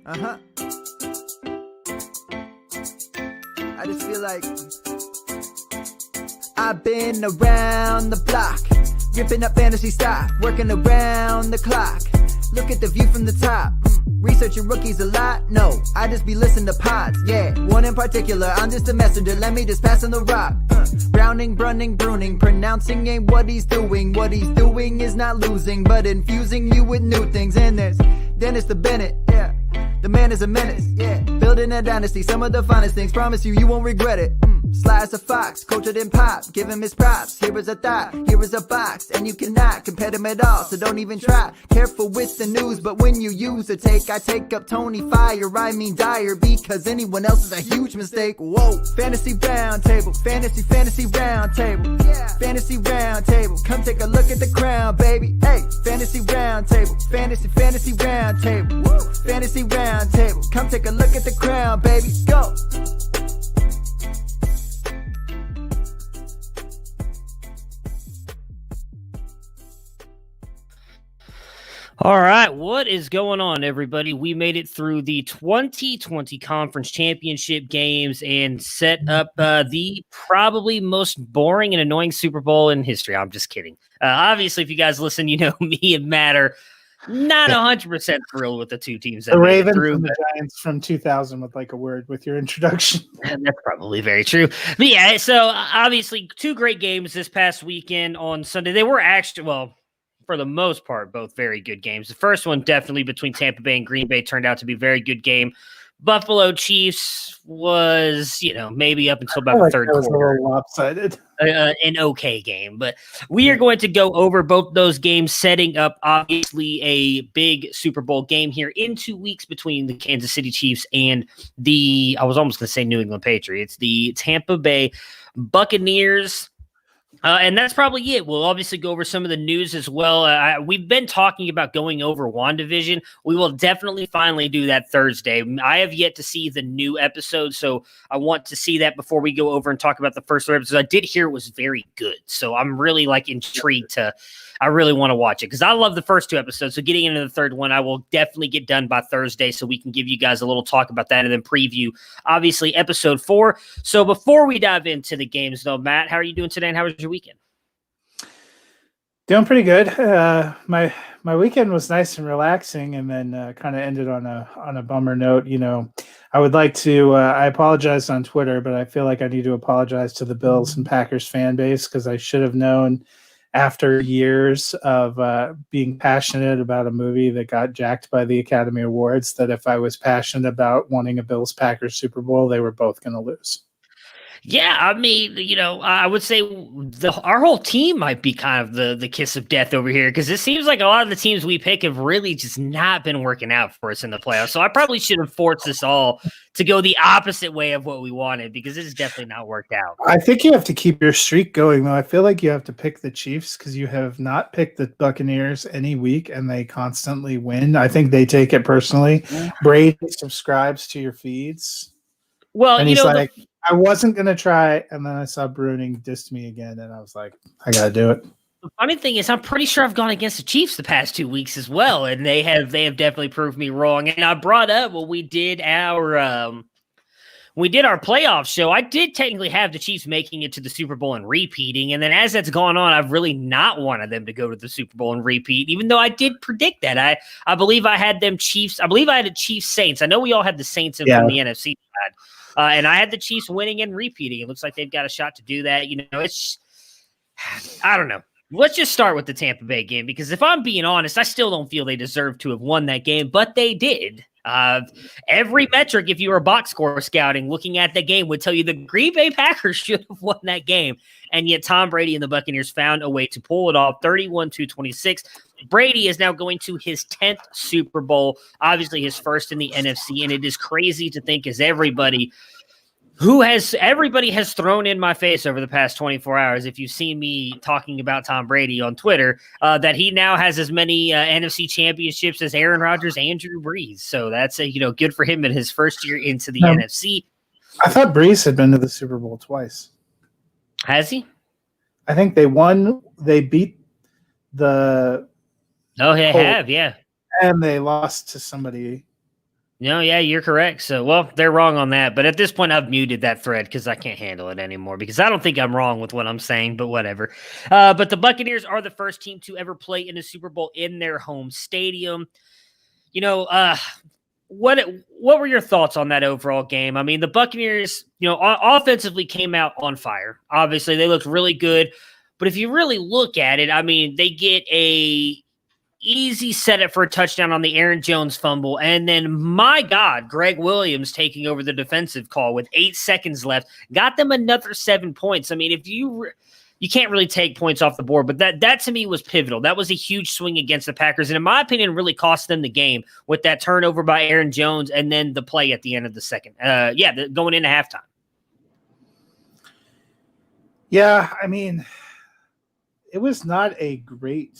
Uh-huh. I just feel like I've been around the block, ripping up fantasy stock, working around the clock. Look at the view from the top. Researching rookies a lot? No, I just be listening to pods. Yeah, one in particular, I'm just a messenger. Let me just pass on the rock. Browning, brunning, pruning, pronouncing ain't what he's doing. What he's doing is not losing, but infusing you with new things. And there's Dennis the Bennett, yeah. The man is a menace, yeah. Building a dynasty, some of the finest things. Promise you won't regret it. Sly as a fox, cultured in pop. Give him his props. Here is a thought, here is a box, and you cannot compare them at all. So don't even try. Careful with the news, but when you use a take, I take up Tony Fire. I mean Dyer, because anyone else is a huge mistake. Whoa, fantasy round table, fantasy round table, yeah. Fantasy round table. Come take a look at the crown, baby. Hey, fantasy round table, fantasy round table, woo. Fantasy round table. Come take a look at the crown, baby. Go. All right, what is going on, everybody? We made it through the 2020 Conference Championship games and set up the probably most boring and annoying Super Bowl in history. I'm just kidding. Obviously, if you guys listen, you know me and Matt are not 100% thrilled with the two teams that the made it Ravens through. and the Giants from 2000 with like a word with your introduction. That's probably very true. But yeah, so obviously two great games this past weekend on Sunday. They were actually, well, for the most part, both very good games. The first one, definitely between Tampa Bay and Green Bay, turned out to be a very good game. Buffalo Chiefs was, maybe up until about the third quarter. It was a little lopsided. An okay game. But we are going to go over both those games, setting up, obviously, a big Super Bowl game here in 2 weeks between the Kansas City Chiefs and I was almost going to say New England Patriots, the Tampa Bay Buccaneers. And that's probably it. We'll obviously go over some of the news as well. We've been talking about going over WandaVision. We will definitely finally do that Thursday. I have yet to see the new episode, so I want to see that before we go over and talk about the first episode. I did hear it was very good, so I'm really intrigued I really want to watch it because I love the first two episodes. So getting into the third one, I will definitely get done by Thursday so we can give you guys a little talk about that and then preview, obviously, episode 4. So before we dive into the games, though, Matt, how are you doing today and how was your weekend? Doing pretty good. My weekend was nice and relaxing, and then kind of ended on a bummer note. I would like to. I apologized on Twitter, but I feel like I need to apologize to the Bills and Packers fan base because I should have known after years of being passionate about a movie that got jacked by the Academy Awards that if I was passionate about wanting a Bills-Packers Super Bowl, they were both going to lose. Yeah, I mean, I would say our whole team might be kind of the kiss of death over here because it seems like a lot of the teams we pick have really just not been working out for us in the playoffs. So I probably should have forced us all to go the opposite way of what we wanted because this is definitely not worked out. I think you have to keep your streak going, though. I feel like you have to pick the Chiefs because you have not picked the Buccaneers any week and they constantly win. I think they take it personally. Brady subscribes to your feeds. Well, and he's I wasn't going to try, and then I saw Bruning dissed me again, and I was like, I got to do it. The funny thing is, I'm pretty sure I've gone against the Chiefs the past 2 weeks as well, and they have definitely proved me wrong. And I brought up when we did our playoff show, I did technically have the Chiefs making it to the Super Bowl and repeating, and then as that's gone on, I've really not wanted them to go to the Super Bowl and repeat, even though I did predict that. I believe I had them Chiefs. I believe I had the Chiefs Saints. I know we all had the Saints from the NFC side. And I had the Chiefs winning and repeating. It looks like they've got a shot to do that. I don't know. Let's just start with the Tampa Bay game because if I'm being honest, I still don't feel they deserve to have won that game, but they did. Every metric, if you were box score scouting, looking at the game would tell you the Green Bay Packers should have won that game. And yet Tom Brady and the Buccaneers found a way to pull it off 31-26. Brady is now going to his 10th Super Bowl, obviously his first in the NFC. And it is crazy to think as everybody has thrown in my face over the past 24 hours. If you've seen me talking about Tom Brady on Twitter, that he now has as many NFC championships as Aaron Rodgers and Drew Brees. So that's good for him in his first year into the NFC. I thought Brees had been to the Super Bowl twice. Has he? I think they won. They beat the. Oh, they have, yeah. And they lost to somebody. No, yeah, you're correct. So, well, they're wrong on that. But at this point, I've muted that thread because I can't handle it anymore because I don't think I'm wrong with what I'm saying, but whatever. But the Buccaneers are the first team to ever play in a Super Bowl in their home stadium. You know, what were your thoughts on that overall game? I mean, the Buccaneers, offensively came out on fire. Obviously, they looked really good. But if you really look at it, I mean, they get a easy setup for a touchdown on the Aaron Jones fumble. And then, my God, Greg Williams taking over the defensive call with 8 seconds left, got them another 7 points. I mean, if you can't really take points off the board, but that to me was pivotal. That was a huge swing against the Packers. And in my opinion, really cost them the game with that turnover by Aaron Jones and then the play at the end of the second. Going into halftime. Yeah, I mean, it was not a great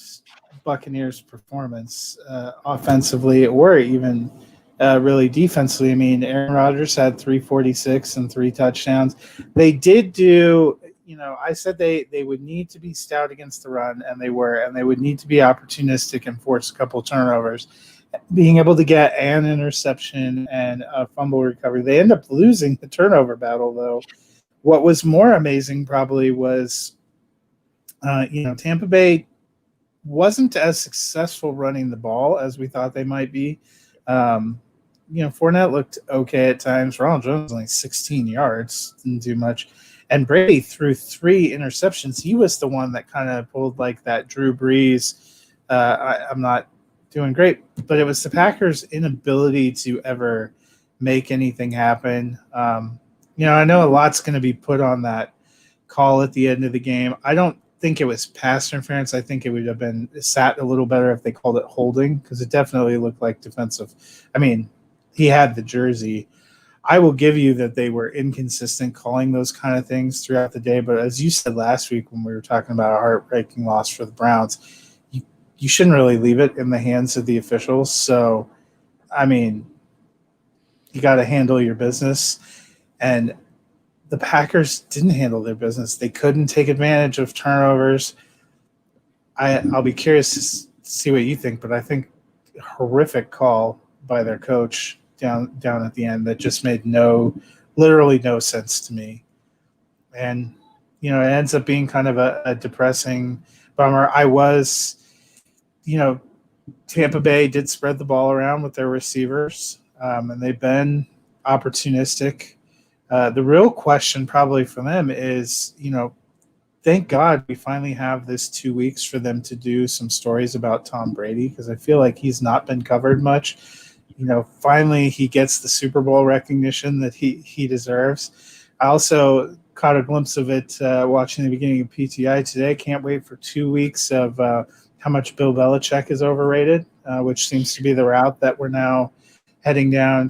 Buccaneers performance offensively or even really defensively. I mean, Aaron Rodgers had 346 and 3 touchdowns. They did do, I said they would need to be stout against the run, and they were, and they would need to be opportunistic and force a couple turnovers. Being able to get an interception and a fumble recovery. They end up losing the turnover battle, though. What was more amazing probably was, Tampa Bay wasn't as successful running the ball as we thought they might be. Fournette looked okay at times. Ronald Jones only 16 yards, didn't do much. And Brady threw 3 interceptions. He was the one that kind of pulled like that Drew Brees. I'm not doing great, but it was the Packers' inability to ever make anything happen. I know a lot's going to be put on that call at the end of the game. I don't think it was pass interference. I think it would have been sat a little better if they called it holding, because it definitely looked like defensive. I mean, he had the jersey. I will give you that they were inconsistent calling those kind of things throughout the day. But as you said last week when we were talking about a heartbreaking loss for the Browns, you shouldn't really leave it in the hands of the officials. So, I mean, you got to handle your business. And the Packers didn't handle their business. They couldn't take advantage of turnovers. I'll be curious to see what you think, but I think horrific call by their coach down at the end that just made literally no sense to me. And, it ends up being kind of a depressing bummer. Tampa Bay did spread the ball around with their receivers, and they've been opportunistic. The real question probably for them is, thank God we finally have this 2 weeks for them to do some stories about Tom Brady, because I feel like he's not been covered much. Finally he gets the Super Bowl recognition that he deserves. I also caught a glimpse of it watching the beginning of PTI today. Can't wait for 2 weeks of how much Bill Belichick is overrated, which seems to be the route that we're now heading down.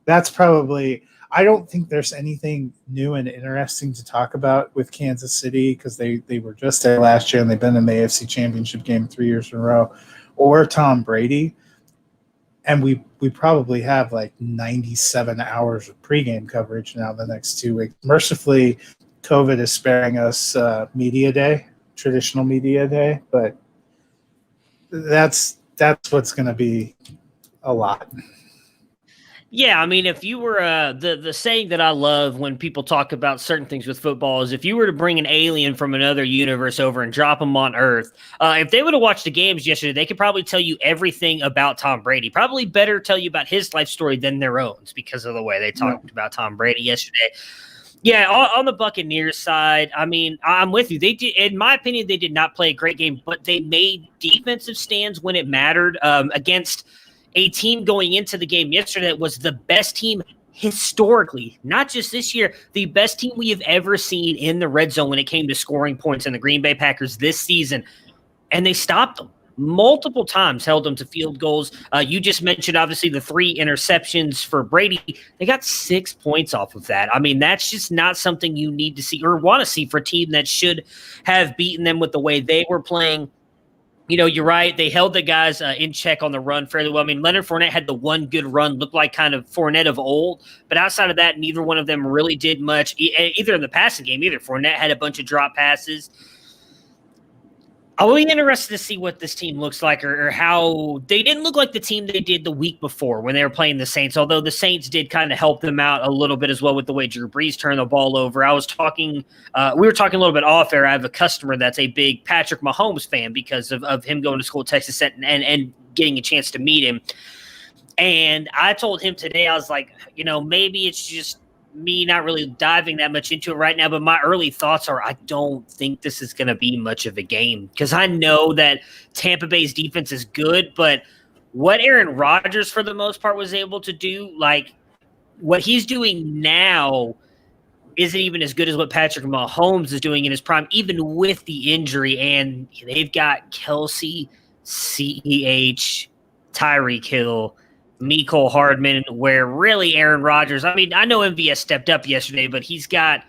That's probably – I don't think there's anything new and interesting to talk about with Kansas City, because they were just there last year and they've been in the AFC Championship game 3 years in a row, or Tom Brady. And we probably have like 97 hours of pregame coverage now the next 2 weeks. Mercifully, COVID is sparing us media day, traditional media day, but that's what's going to be a lot. Yeah, I mean, if you were the saying that I love when people talk about certain things with football is, if you were to bring an alien from another universe over and drop them on Earth, if they would have watched the games yesterday, they could probably tell you everything about Tom Brady. Probably better tell you about his life story than their own, because of the way they talked about Tom Brady yesterday. Yeah, on the Buccaneers side, I mean, I'm with you. They did, in my opinion, they did not play a great game, but they made defensive stands when it mattered against a team going into the game yesterday that was the best team historically, not just this year, the best team we have ever seen in the red zone when it came to scoring points in the Green Bay Packers this season. And they stopped them multiple times, held them to field goals. You just mentioned, obviously, the 3 interceptions for Brady. They got 6 points off of that. I mean, that's just not something you need to see or want to see for a team that should have beaten them with the way they were playing. You're right. They held the guys in check on the run fairly well. I mean, Leonard Fournette had the one good run, looked like kind of Fournette of old. But outside of that, neither one of them really did much, either in the passing game. Either Fournette had a bunch of drop passes. I'll be interested to see what this team looks like, or how they didn't look like the team they did the week before when they were playing the Saints, although the Saints did kind of help them out a little bit as well with the way Drew Brees turned the ball over. We were talking a little bit off air. I have a customer that's a big Patrick Mahomes fan because of him going to school at Texas and getting a chance to meet him. And I told him today, I was like, maybe it's just me not really diving that much into it right now, but my early thoughts are I don't think this is going to be much of a game, because I know that Tampa Bay's defense is good, but what Aaron Rodgers for the most part was able to do, like what he's doing now, isn't even as good as what Patrick Mahomes is doing in his prime, even with the injury. And they've got Kelsey, CEH, Tyreek Hill, Mecole Hardman, where really Aaron Rodgers, I know MVS stepped up yesterday, but he's got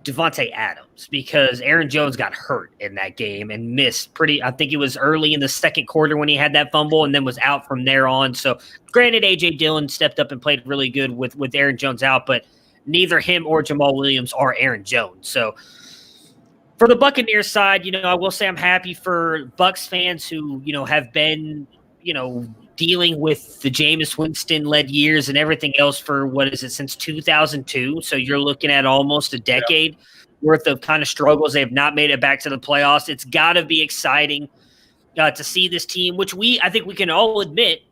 Devontae Adams because Aaron Jones got hurt in that game and missed I think it was early in the second quarter when he had that fumble and then was out from there on. So granted, A.J. Dillon stepped up and played really good with Aaron Jones out, but neither him or Jamal Williams are Aaron Jones. So for the Buccaneers side, I will say I'm happy for Bucs fans who, have been, dealing with the Jameis Winston-led years and everything else for, since 2002. So you're looking at almost a decade worth of kind of struggles. They have not made it back to the playoffs. It's got to be exciting to see this team, which I think we can all admit,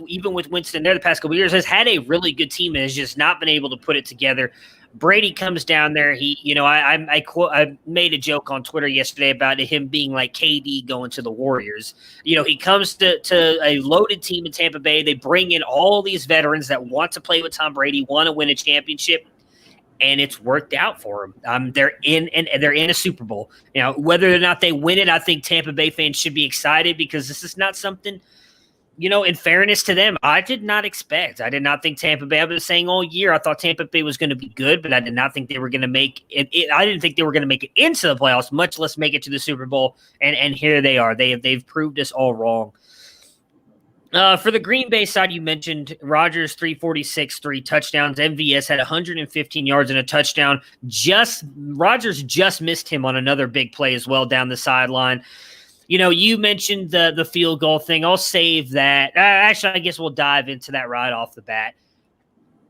even with Winston there the past couple of years, has had a really good team and has just not been able to put it together. Brady comes down there. I made a joke on Twitter yesterday about him being like KD going to the Warriors. He comes to a loaded team in Tampa Bay. They bring in all these veterans that want to play with Tom Brady, want to win a championship, and it's worked out for them. They're in a Super Bowl. Whether or not they win it, I think Tampa Bay fans should be excited because this is not something. In fairness to them, I did not expect. I did not think Tampa Bay, I've been saying all year, I thought Tampa Bay was going to be good, but I did not think they were going to make it. I didn't think they were going to make it into the playoffs, much less make it to the Super Bowl. And here they are. They've proved us all wrong. For the Green Bay side, you mentioned Rodgers, 346, 3 touchdowns. MVS had 115 yards and a touchdown. Rodgers just missed him on another big play as well down the sideline. You mentioned the field goal thing. I'll save that. Actually, I guess we'll dive into that right off the bat.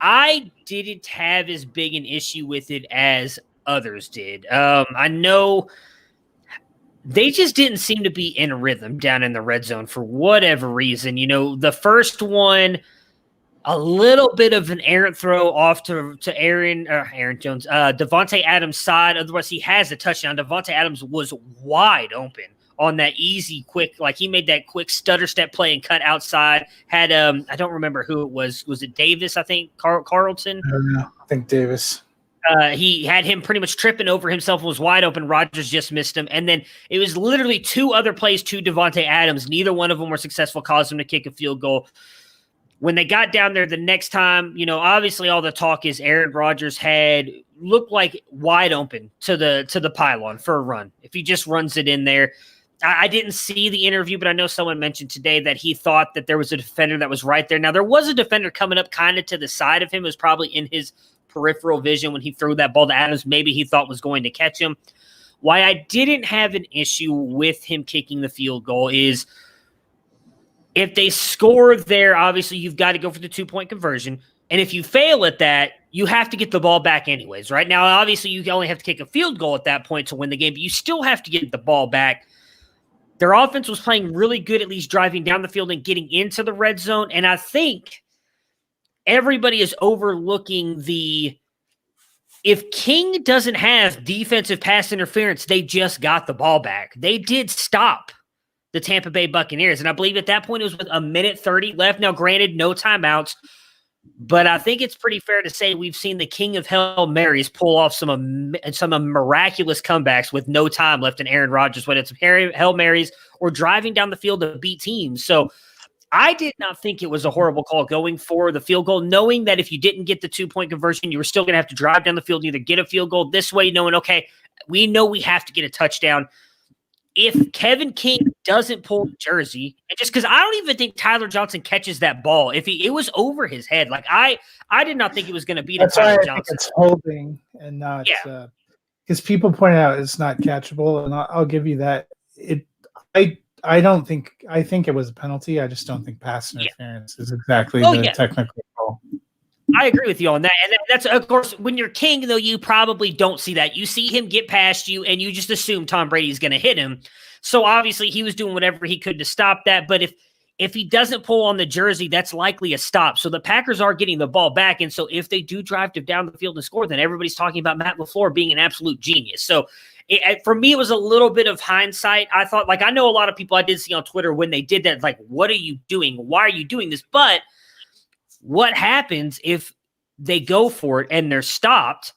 I didn't have as big an issue with it as others did. I know they just didn't seem to be in rhythm down in the red zone for whatever reason. The first one, a little bit of an errant throw off to Aaron Jones, Devontae Adams' side. Otherwise, he has a touchdown. Devontae Adams was wide open on that easy, quick, like he made that quick stutter step play and cut outside. Had I don't remember who it was. Was it Davis? I think Carlton. I don't know. I think Davis. He had him pretty much tripping over himself and was wide open. Rodgers just missed him. And then it was literally 2 other plays to Devontae Adams. Neither one of them were successful, caused him to kick a field goal. When they got down there the next time, obviously all the talk is Aaron Rodgers had looked like wide open to the pylon for a run. If he just runs it in there. I didn't see the interview, but I know someone mentioned today that he thought that there was a defender that was right there. Now, there was a defender coming up kind of to the side of him. It was probably in his peripheral vision when he threw that ball to Adams. Maybe he thought was going to catch him. Why I didn't have an issue with him kicking the field goal is if they score there, obviously you've got to go for the 2-point conversion. And if you fail at that, you have to get the ball back anyways, right? Now, obviously you only have to kick a field goal at that point to win the game, but you still have to get the ball back. Their offense was playing really good, at least driving down the field and getting into the red zone. And I think everybody is overlooking if King doesn't have defensive pass interference, they just got the ball back. They did stop the Tampa Bay Buccaneers. And I believe at that point it was with 1:30 left. Now, granted, no timeouts. But I think it's pretty fair to say we've seen the king of Hail Marys pull off some miraculous comebacks with no time left in Aaron Rodgers, whether it's Hail Marys or driving down the field to beat teams. So I did not think it was a horrible call going for the field goal, knowing that if you didn't get the 2-point conversion, you were still going to have to drive down the field and either get a field goal this way, knowing, okay, we know we have to get a touchdown. If Kevin King doesn't pull the jersey, and just because I don't even think Tyler Johnson catches that ball, it was over his head. Like I did not think it was going to be to Tyler Johnson. Think it's holding and not because people point out it's not catchable, and I'll give you that. I don't think I think it was a penalty. I just don't think pass interference is exactly the technical call. I agree with you on that. And that's, of course, when you're King, though, you probably don't see that. You see him get past you, and you just assume Tom Brady's going to hit him. So obviously he was doing whatever he could to stop that. But if he doesn't pull on the jersey, that's likely a stop. So the Packers are getting the ball back. And so if they do drive down the field and score, then everybody's talking about Matt LaFleur being an absolute genius. So for me, it was a little bit of hindsight. I thought, I know a lot of people I did see on Twitter when they did that, what are you doing? Why are you doing this? But what happens if they go for it and they're stopped,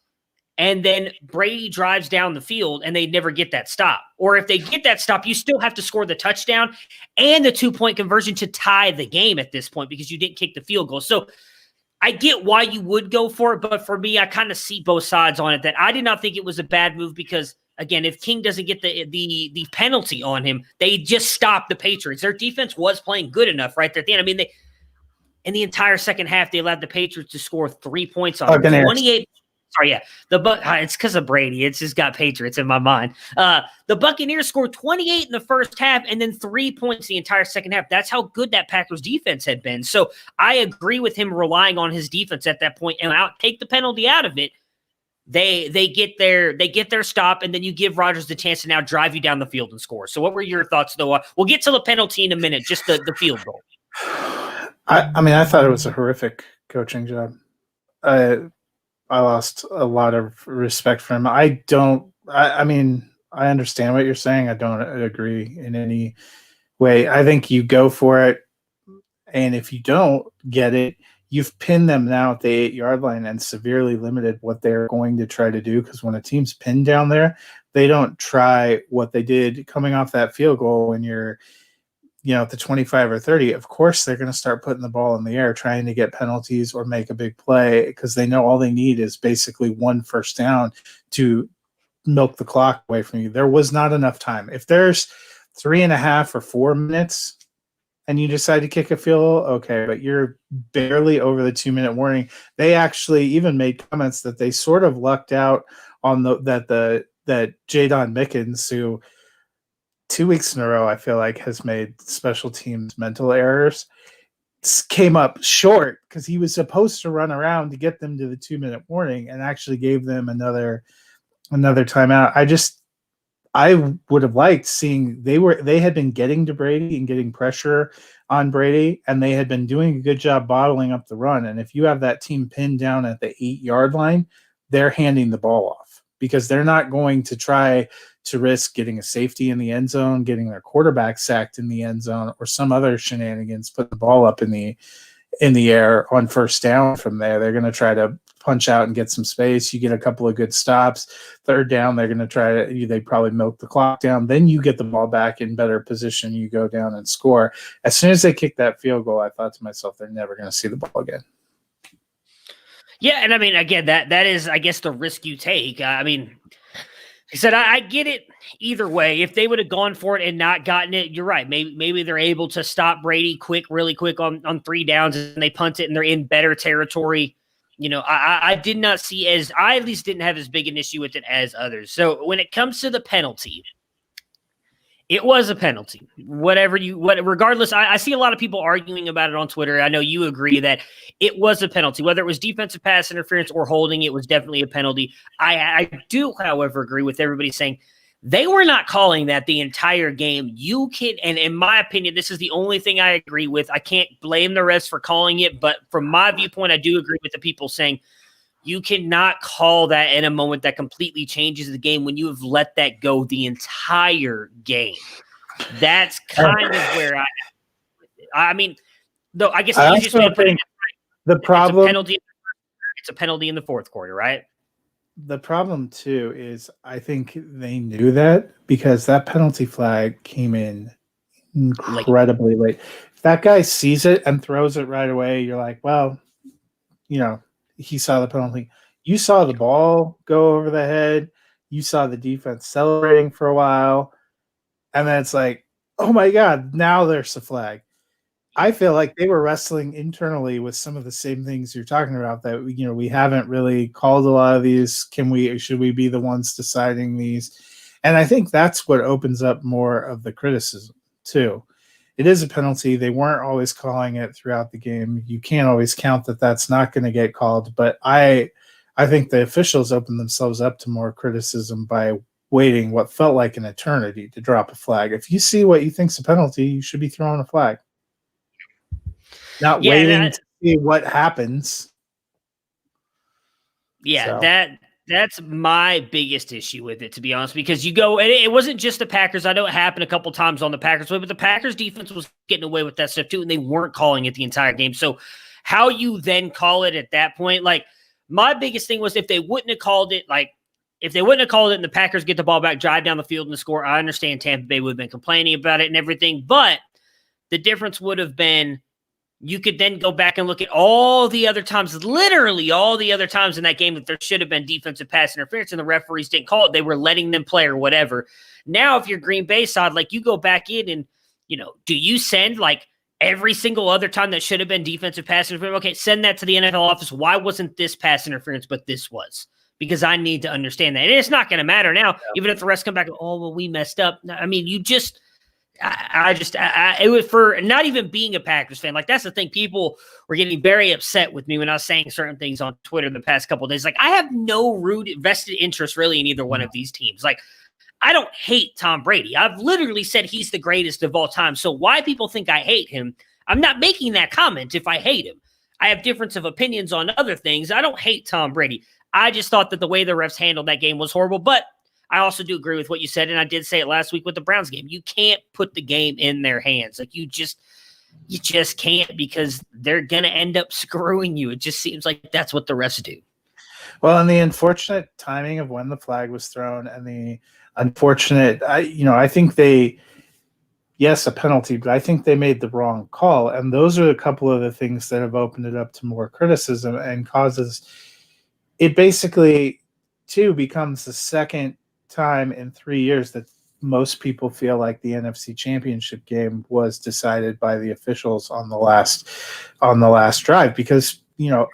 and then Brady drives down the field and they never get that stop? Or if they get that stop, you still have to score the touchdown and the 2-point conversion to tie the game at this point because you didn't kick the field goal. So I get why you would go for it, but for me, I kind of see both sides on it. That I did not think it was a bad move because, again, if King doesn't get the penalty on him, they just stop the Patriots. Their defense was playing good enough right there at the end. I mean, in the entire second half, they allowed the Patriots to score 3 points on them. 28. Sorry, yeah. It's because of Brady. It's just got Patriots in my mind. The Buccaneers scored 28 in the first half and then 3 points the entire second half. That's how good that Packers defense had been. So I agree with him relying on his defense at that point and take the penalty out of it. They get their stop, and then you give Rodgers the chance to now drive you down the field and score. So what were your thoughts, though? We'll get to the penalty in a minute, just the field goal. I mean, I thought it was a horrific coaching job. I lost a lot of respect for him. I mean, I understand what you're saying. I don't agree in any way. I think you go for it, and if you don't get it, you've pinned them now at the 8-yard line and severely limited what they're going to try to do, because when a team's pinned down there, they don't try what they did coming off that field goal when you're at the 25 or 30. Of course, they're going to start putting the ball in the air, trying to get penalties or make a big play, because they know all they need is basically one first down to milk the clock away from you. There was not enough time. If there's 3.5 or 4 minutes and you decide to kick a field goal, okay, but you're barely over the 2-minute warning. They actually even made comments that they sort of lucked out on that Jadon Mickens, who 2 weeks in a row, I feel like, has made special teams mental errors, came up short because he was supposed to run around to get them to the 2-minute warning and actually gave them another timeout. I would have liked seeing they had been getting to Brady and getting pressure on Brady, and they had been doing a good job bottling up the run. And if you have that team pinned down at the 8-yard line, they're handing the ball off because they're not going to try to risk getting a safety in the end zone, getting their quarterback sacked in the end zone, or some other shenanigans, put the ball up in the air on first down from there. They're going to try to punch out and get some space. You get a couple of good stops. Third down, they're going to they probably milk the clock down. Then you get the ball back in better position. You go down and score. As soon as they kick that field goal, I thought to myself, they're never going to see the ball again. Yeah, and I mean, again, that is, I guess, the risk you take. I mean, he said, I get it either way. If they would have gone for it and not gotten it, you're right. Maybe they're able to stop Brady really quick on 3 downs, and they punt it and they're in better territory. I did not see I at least didn't have as big an issue with it as others. So when it comes to the penalty, it was a penalty. Regardless, I see a lot of people arguing about it on Twitter. I know you agree that it was a penalty. Whether it was defensive pass interference or holding, it was definitely a penalty. I do, however, agree with everybody saying they were not calling that the entire game. And in my opinion, this is the only thing I agree with. I can't blame the refs for calling it, but from my viewpoint, I do agree with the people saying you cannot call that in a moment that completely changes the game when you have let that go the entire game. That's kind of where I mean, though I guess the easiest way to put it, the problem, it's a penalty in the fourth quarter, right? The problem too is I think they knew that because that penalty flag came in incredibly late. If that guy sees it and throws it right away, you're like, well, he saw the penalty. You saw the ball go over the head. You saw the defense celebrating for a while. And then it's like, oh my God, now there's a flag. I feel like they were wrestling internally with some of the same things you're talking about, that we haven't really called a lot of these. Should we be the ones deciding these? And I think that's what opens up more of the criticism too. It is a penalty. They weren't always calling it throughout the game. You can't always count that that's not going to get called. But I think the officials opened themselves up to more criticism by waiting what felt like an eternity to drop a flag. If you see what you think's a penalty, you should be throwing a flag. Not waiting to see what happens. Yeah, so. That's my biggest issue with it, to be honest, because you go, and it wasn't just the Packers. I know it happened a couple times on the Packers way, but the Packers defense was getting away with that stuff too, and they weren't calling it the entire game. So how you then call it at that point, like my biggest thing was if they wouldn't have called it, and the Packers get the ball back, drive down the field and score, I understand Tampa Bay would have been complaining about it and everything, but the difference would have been you could then go back and look at all the other times, literally all the other times in that game that there should have been defensive pass interference and the referees didn't call it. They were letting them play or whatever. Now, if you're Green Bay side, like you go back in and, do you send like every single other time that should have been defensive pass interference? Okay, send that to the NFL office. Why wasn't this pass interference, but this was? Because I need to understand that. And it's not going to matter now, even if the rest come back, oh, well, we messed up. I mean, you just... it was for not even being a Packers fan. Like, that's the thing. People were getting very upset with me when I was saying certain things on Twitter the past couple of days. Like, I have no vested interest really in either one of these teams. Like, I don't hate Tom Brady. I've literally said he's the greatest of all time. So why people think I hate him, I'm not making that comment if I hate him. I have difference of opinions on other things. I don't hate Tom Brady. I just thought that the way the refs handled that game was horrible. But I also do agree with what you said, and I did say it last week with the Browns game. You can't put the game in their hands. Like, you just can't, because they're going to end up screwing you. It just seems like that's what the refs do. Well, and the unfortunate timing of when the flag was thrown and the unfortunate, I think yes, a penalty, but I think they made the wrong call. And those are a couple of the things that have opened it up to more criticism and causes it basically too becomes the second time in 3 years that most people feel like the NFC Championship game was decided by the officials on the last drive, because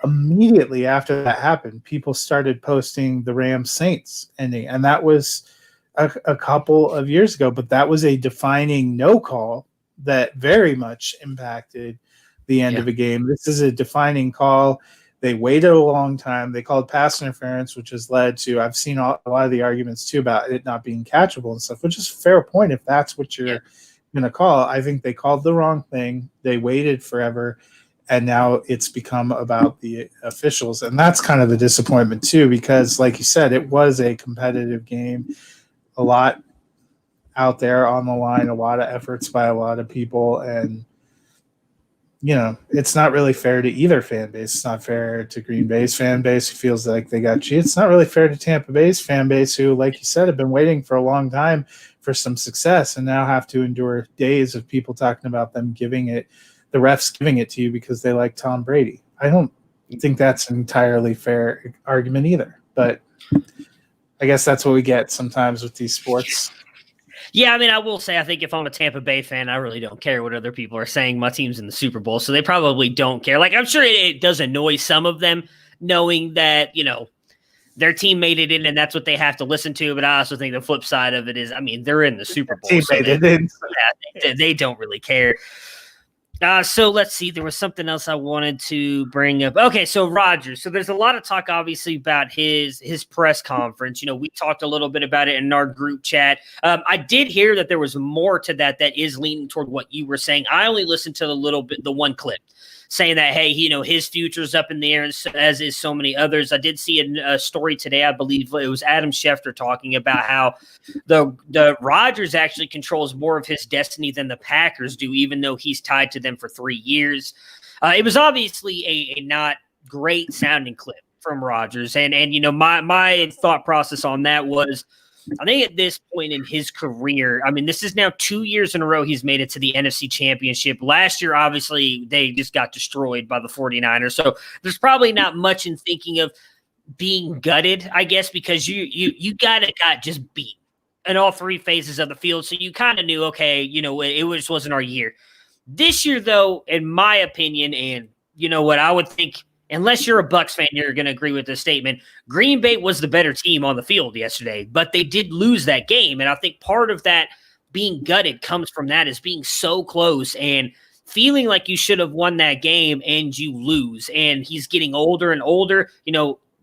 immediately after that happened, people started posting the Rams Saints ending, and that was a couple of years ago, but that was a defining no call that very much impacted the end of a game. This is a defining call. They waited a long time. They called pass interference, which has led to, I've seen a lot of the arguments too about it not being catchable and stuff, which is a fair point if that's what you're going to call. I think they called the wrong thing. They waited forever, and now it's become about the officials. And that's kind of the disappointment too, because like you said, it was a competitive game, a lot out there on the line, a lot of efforts by a lot of people, and it's not really fair to either fan base. It's not fair to Green Bay's fan base, who feels like they got cheated. It's not really fair to Tampa Bay's fan base, who, like you said, have been waiting for a long time for some success and now have to endure days of people talking about them the refs giving it to you because they like Tom Brady. I don't think that's an entirely fair argument either, but I guess that's what we get sometimes with these sports. Yeah, I mean, I will say, I think if I'm a Tampa Bay fan, I really don't care what other people are saying. My team's in the Super Bowl, so they probably don't care. Like, I'm sure it does annoy some of them, knowing that, their team made it in and that's what they have to listen to. But I also think the flip side of it is, I mean, they're in the Super Bowl, so they don't really care. So let's see. There was something else I wanted to bring up. Okay, so Rodgers. So there's a lot of talk, obviously, about his press conference. We talked a little bit about it in our group chat. I did hear that there was more to that is leaning toward what you were saying. I only listened to the one clip saying that, hey, his future's up in the air, as is so many others. I did see a story today. I believe it was Adam Schefter talking about how the Rodgers actually controls more of his destiny than the Packers do, even though he's tied to them for 3 years. It was obviously a not great sounding clip from Rodgers. And my thought process on that was, I think at this point in his career, I mean, this is now 2 years in a row he's made it to the NFC Championship. Last year, obviously, they just got destroyed by the 49ers. So there's probably not much in thinking of being gutted, I guess, because you got just beat in all three phases of the field. So you kind of knew, okay, it just wasn't our year. This year, though, in my opinion, and what I would think unless you're a Bucs fan, you're going to agree with this statement. Green Bay was the better team on the field yesterday, but they did lose that game. And I think part of that being gutted comes from that, is being so close and feeling like you should have won that game and you lose. And he's getting older and older.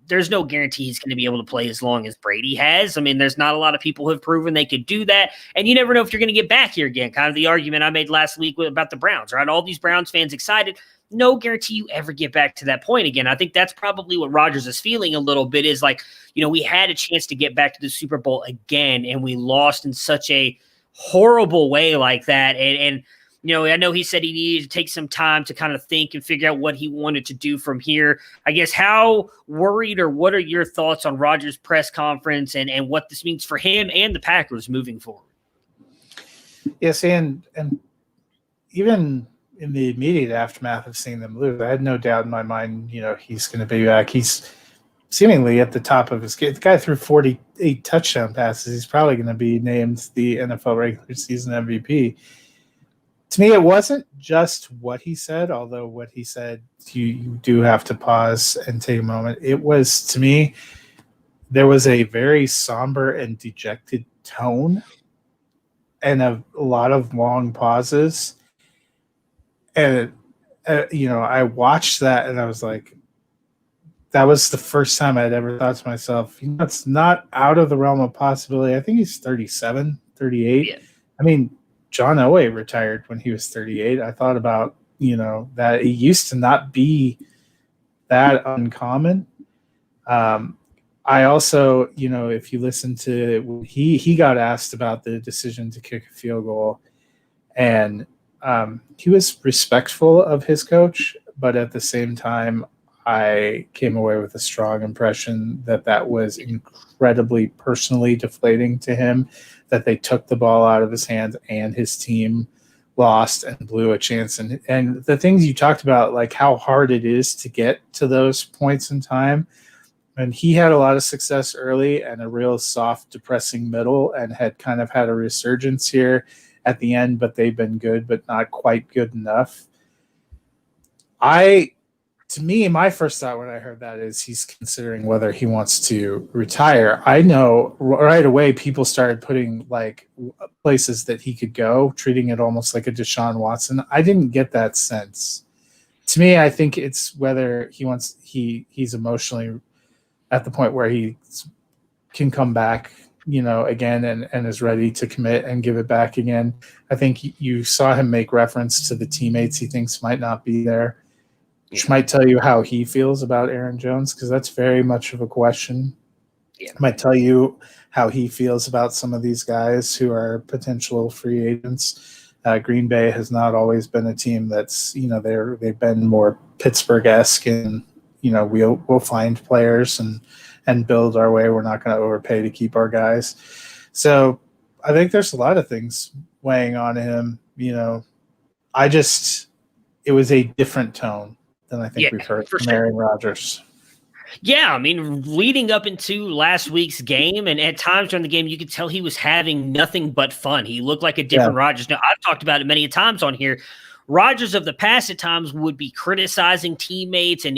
There's no guarantee he's going to be able to play as long as Brady has. I mean, there's not a lot of people who have proven they could do that. And you never know if you're going to get back here again. Kind of the argument I made last week about the Browns, right? All these Browns fans excited. No guarantee you ever get back to that point again. I think that's probably what Rodgers is feeling a little bit, is like, we had a chance to get back to the Super Bowl again, and we lost in such a horrible way like that. And I know he said he needed to take some time to kind of think and figure out what he wanted to do from here. I guess, how worried, or what are your thoughts on Rodgers' press conference and what this means for him and the Packers moving forward? Yes, and even in the immediate aftermath of seeing them lose, I had no doubt in my mind, he's going to be back. He's seemingly at the top of his game. The guy threw 48 touchdown passes. He's probably going to be named the NFL regular season MVP. To me, it wasn't just what he said, although what he said, you do have to pause and take a moment. It was, to me, there was a very somber and dejected tone and a lot of long pauses. And, I watched that and I was like, that was the first time I'd ever thought to myself, it's not out of the realm of possibility. I think he's 37, 38. Yeah. I mean, John Elway retired when he was 38. I thought about, that it used to not be that uncommon. I also, if you listen to, he got asked about the decision to kick a field goal, and he was respectful of his coach, but at the same time, I came away with a strong impression that was incredibly personally deflating to him, that they took the ball out of his hands and his team lost and blew a chance. And the things you talked about, like how hard it is to get to those points in time. And he had a lot of success early and a real soft, depressing middle, and had kind of had a resurgence here at the end, but they've been good, but not quite good enough. To me, my first thought when I heard that is he's considering whether he wants to retire. I know right away people started putting like places that he could go, treating it almost like a Deshaun Watson. I didn't get that sense. To me, I think it's whether he's emotionally at the point where he can come back, again and is ready to commit and give it back again. I think you saw him make reference to the teammates he thinks might not be there, which might tell you how he feels about Aaron Jones, because that's very much of a question. Yeah. Might tell you how he feels about some of these guys who are potential free agents. Green Bay has not always been a team that's, they've been more Pittsburgh-esque, and, we'll find players and build our way. We're not going to overpay to keep our guys. So I think there's a lot of things weighing on him. It was a different tone than I think we've heard from Aaron Rodgers. Yeah, I mean, leading up into last week's game, and at times during the game, you could tell he was having nothing but fun. He looked like a different Rodgers. Now, I've talked about it many times on here. Rodgers of the past at times would be criticizing teammates and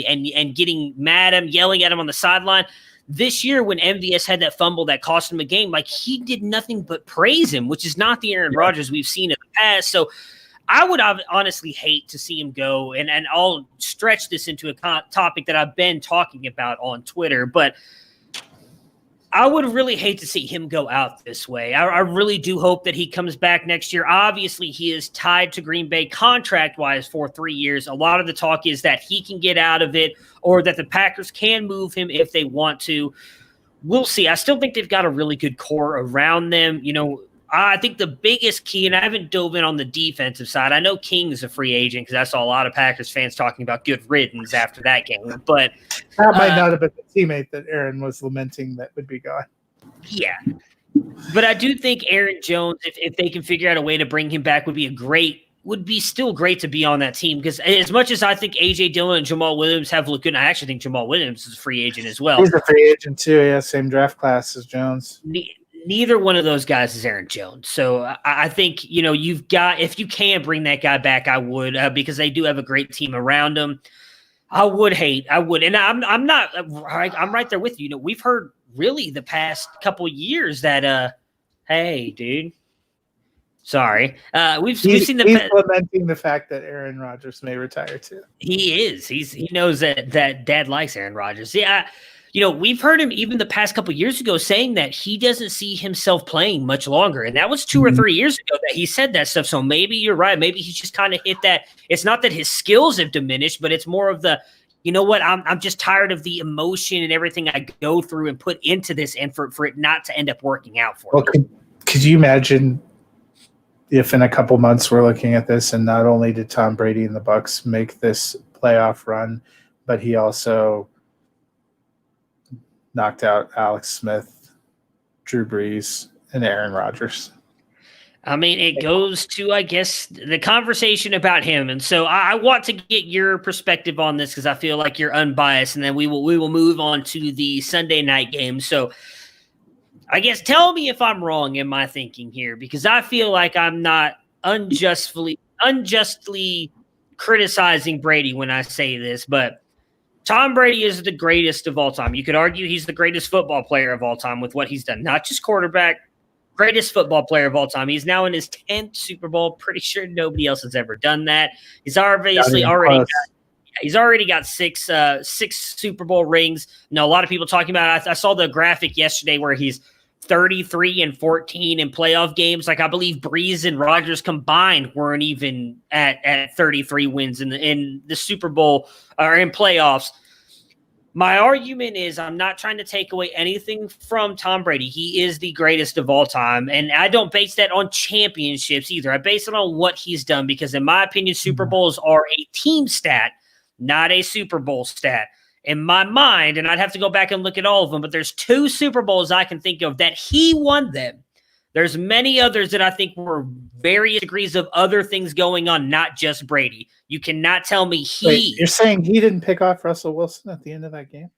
getting mad at him, yelling at him on the sideline. This year, when MVS had that fumble that cost him a game, like, he did nothing but praise him, which is not the Aaron Rodgers we've seen in the past. So I would honestly hate to see him go, and I'll stretch this into a topic that I've been talking about on Twitter, but I would really hate to see him go out this way. I really do hope that he comes back next year. Obviously, he is tied to Green Bay contract-wise for 3 years. A lot of the talk is that he can get out of it, or that the Packers can move him if they want to. We'll see. I still think they've got a really good core around them. I think the biggest key, and I haven't dove in on the defensive side. I know King's a free agent, because I saw a lot of Packers fans talking about good riddance after that game. But that might not have been the teammate that Aaron was lamenting that would be gone. Yeah. But I do think Aaron Jones, if they can figure out a way to bring him back, would be still great to be on that team. Because as much as I think A.J. Dillon and Jamal Williams have looked good, I actually think Jamal Williams is a free agent as well. He's a free agent too, yeah, same draft class as Jones. Neither one of those guys is Aaron Jones. So I think, you've got, if you can bring that guy back, I would, because they do have a great team around him. I would, and I'm not. I'm right there with you. You know, we've heard really the past couple years that, hey, dude, sorry, we've seen he's lamenting the fact that Aaron Rodgers may retire too. He is. He knows that Dad likes Aaron Rodgers. Yeah, you know, we've heard him even the past couple of years ago saying that he doesn't see himself playing much longer, and that was 2 or 3 years ago that he said that stuff. So maybe you're right. Maybe he's just kind of hit that. It's not that his skills have diminished, but it's more of the, you know what? I'm just tired of the emotion and everything I go through and put into this, and for it not to end up working out for me. Could you imagine if in a couple months we're looking at this, and not only did Tom Brady and the Bucs make this playoff run, but he also knocked out Alex Smith, Drew Brees, and Aaron Rodgers? I mean, it goes to, I guess, the conversation about him. And so I want to get your perspective on this because I feel like you're unbiased, and then we will move on to the Sunday night game. So I guess tell me if I'm wrong in my thinking here, because I feel like I'm not unjustly criticizing Brady when I say this, but Tom Brady is the greatest of all time. You could argue he's the greatest football player of all time with what he's done, not just quarterback, greatest football player of all time. He's now in his 10th Super Bowl. Pretty sure nobody else has ever done that. He's obviously already got six Super Bowl rings. Now, a lot of people talking about it. I saw the graphic yesterday where he's 33-14 in playoff games. Like, I believe Brees and Rodgers combined weren't even at 33 wins in the Super Bowl or in playoffs. My argument is I'm not trying to take away anything from Tom Brady. He is the greatest of all time, and I don't base that on championships either. I base it on what he's done because, in my opinion, Super Bowls are a team stat, not a Super Bowl stat. In my mind, and I'd have to go back and look at all of them, but there's 2 Super Bowls I can think of that he won them. There's many others that I think were various degrees of other things going on, not just Brady. You cannot tell me You're saying he didn't pick off Russell Wilson at the end of that game?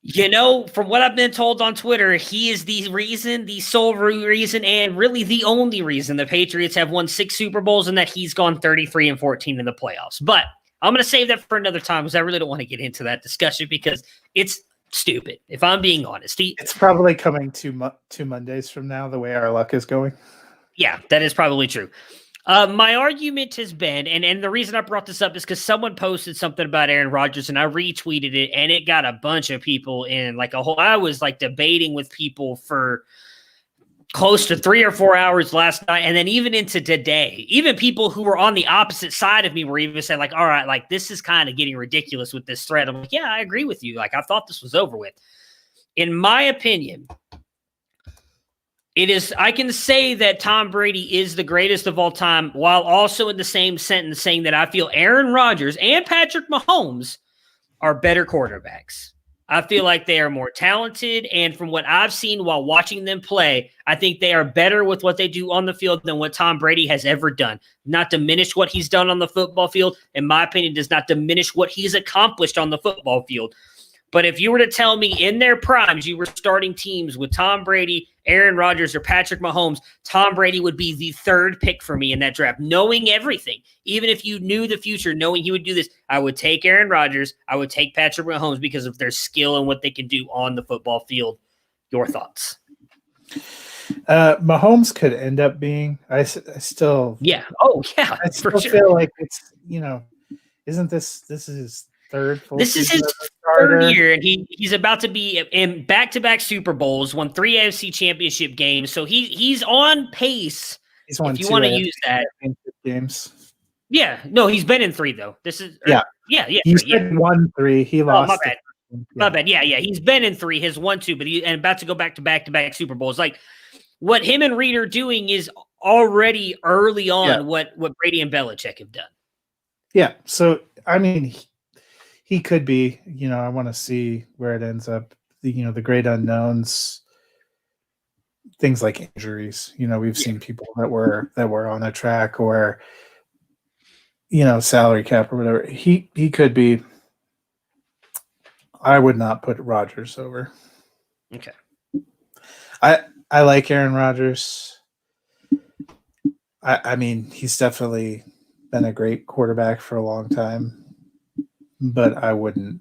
You know, from what I've been told on Twitter, he is the reason, the sole reason, and really the only reason the Patriots have won 6 Super Bowls and that he's gone 33-14 in the playoffs. But I'm going to save that for another time because I really don't want to get into that discussion because it's stupid, if I'm being honest. It's probably coming 2 Mondays from now, the way our luck is going. Yeah, that is probably true. My argument has been, and the reason I brought this up is because someone posted something about Aaron Rodgers, and I retweeted it, and it got a bunch of people in. I was like debating with people for close to 3 or 4 hours last night, and then even into today. Even people who were on the opposite side of me were even saying, like, all right, like, this is kind of getting ridiculous with this thread. I'm like, yeah, I agree with you. Like, I thought this was over with. In my opinion, I can say that Tom Brady is the greatest of all time, while also in the same sentence saying that I feel Aaron Rodgers and Patrick Mahomes are better quarterbacks. I feel like they are more talented, and from what I've seen while watching them play, I think they are better with what they do on the field than what Tom Brady has ever done. Not diminish what he's done on the football field, in my opinion, does not diminish what he's accomplished on the football field. But if you were to tell me in their primes you were starting teams with Tom Brady, Aaron Rodgers, or Patrick Mahomes, Tom Brady would be the 3rd pick for me in that draft, knowing everything. Even if you knew the future, knowing he would do this, I would take Aaron Rodgers. I would take Patrick Mahomes because of their skill and what they can do on the football field. Your thoughts? Mahomes could end up being. I still. Yeah. Oh, yeah. I still feel like it's. Isn't this is third? This is his 3rd year, and he's about to be in back-to-back Super Bowls, won 3 AFC Championship games, so he's on pace. He's won if you want to use that games. Yeah, no, he's been in 3 though. This is yeah. He said 1-3. He lost. My bad. My bad. Yeah. He's been in 3. His 1-2, but and about to go back to back-to-back Super Bowls. Like what him and Reed are doing is already early on what Brady and Belichick have done. Yeah. So I mean. He could be, I want to see where it ends up. The great unknowns, things like injuries. We've seen people that were on a track or, salary cap or whatever. He could be. I would not put Rodgers over. Okay. I like Aaron Rodgers. I mean, he's definitely been a great quarterback for a long time. but I wouldn't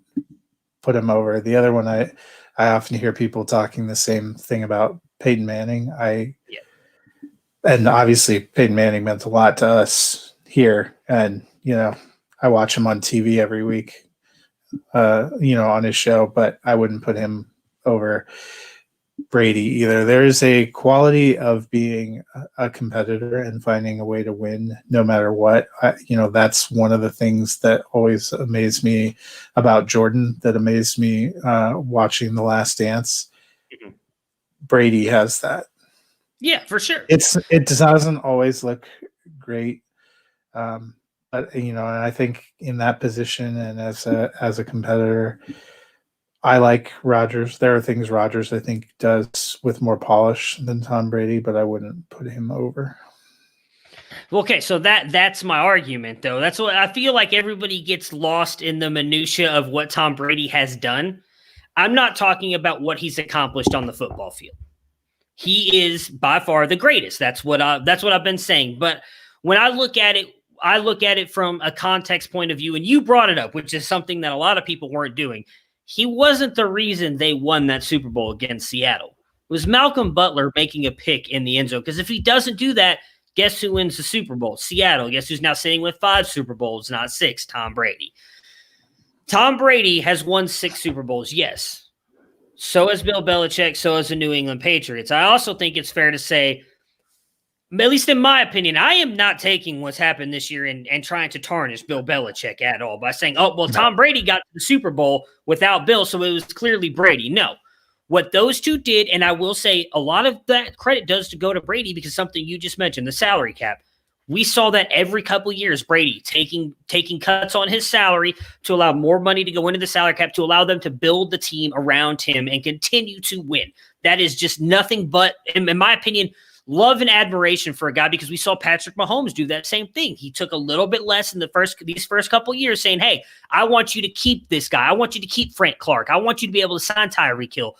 put him over. The other one, I often hear people talking the same thing about Peyton Manning. And obviously Peyton Manning meant a lot to us here, and I watch him on TV every week, on his show, but I wouldn't put him over Brady either. There is a quality of being a competitor and finding a way to win no matter what. That's one of the things that always amazed me about Jordan, that amazed me watching The Last Dance. Mm-hmm. Brady has that. Yeah, for sure. It doesn't always look great. But and I think in that position and as a competitor, I like Rodgers. There are things Rodgers I think does with more polish than Tom Brady, but I wouldn't put him over. Okay, so that's my argument, though. That's what I feel like. Everybody gets lost in the minutia of what Tom Brady has done. I'm not talking about what he's accomplished on the football field. He is by far the greatest. That's what I've been saying. But when I look at it from a context point of view, and you brought it up, which is something that a lot of people weren't doing. He wasn't the reason they won that Super Bowl against Seattle. It was Malcolm Butler making a pick in the end zone. Because if he doesn't do that, guess who wins the Super Bowl? Seattle. Guess who's now sitting with 5 Super Bowls, not 6? Tom Brady. Tom Brady has won 6 Super Bowls, yes. So has Bill Belichick, so has the New England Patriots. I also think it's fair to say, at least in my opinion, I am not taking what's happened this year and trying to tarnish Bill Belichick at all by saying, oh, well, Tom Brady got to the Super Bowl without Bill, so it was clearly Brady. No. What those two did, and I will say a lot of that credit does to go to Brady because something you just mentioned, the salary cap. We saw that every couple of years, Brady taking cuts on his salary to allow more money to go into the salary cap, to allow them to build the team around him and continue to win. That is just nothing but, in my opinion, love and admiration for a guy, because we saw Patrick Mahomes do that same thing. He took a little bit less in these first couple of years, saying, hey, I want you to keep this guy. I want you to keep Frank Clark. I want you to be able to sign Tyreek Hill.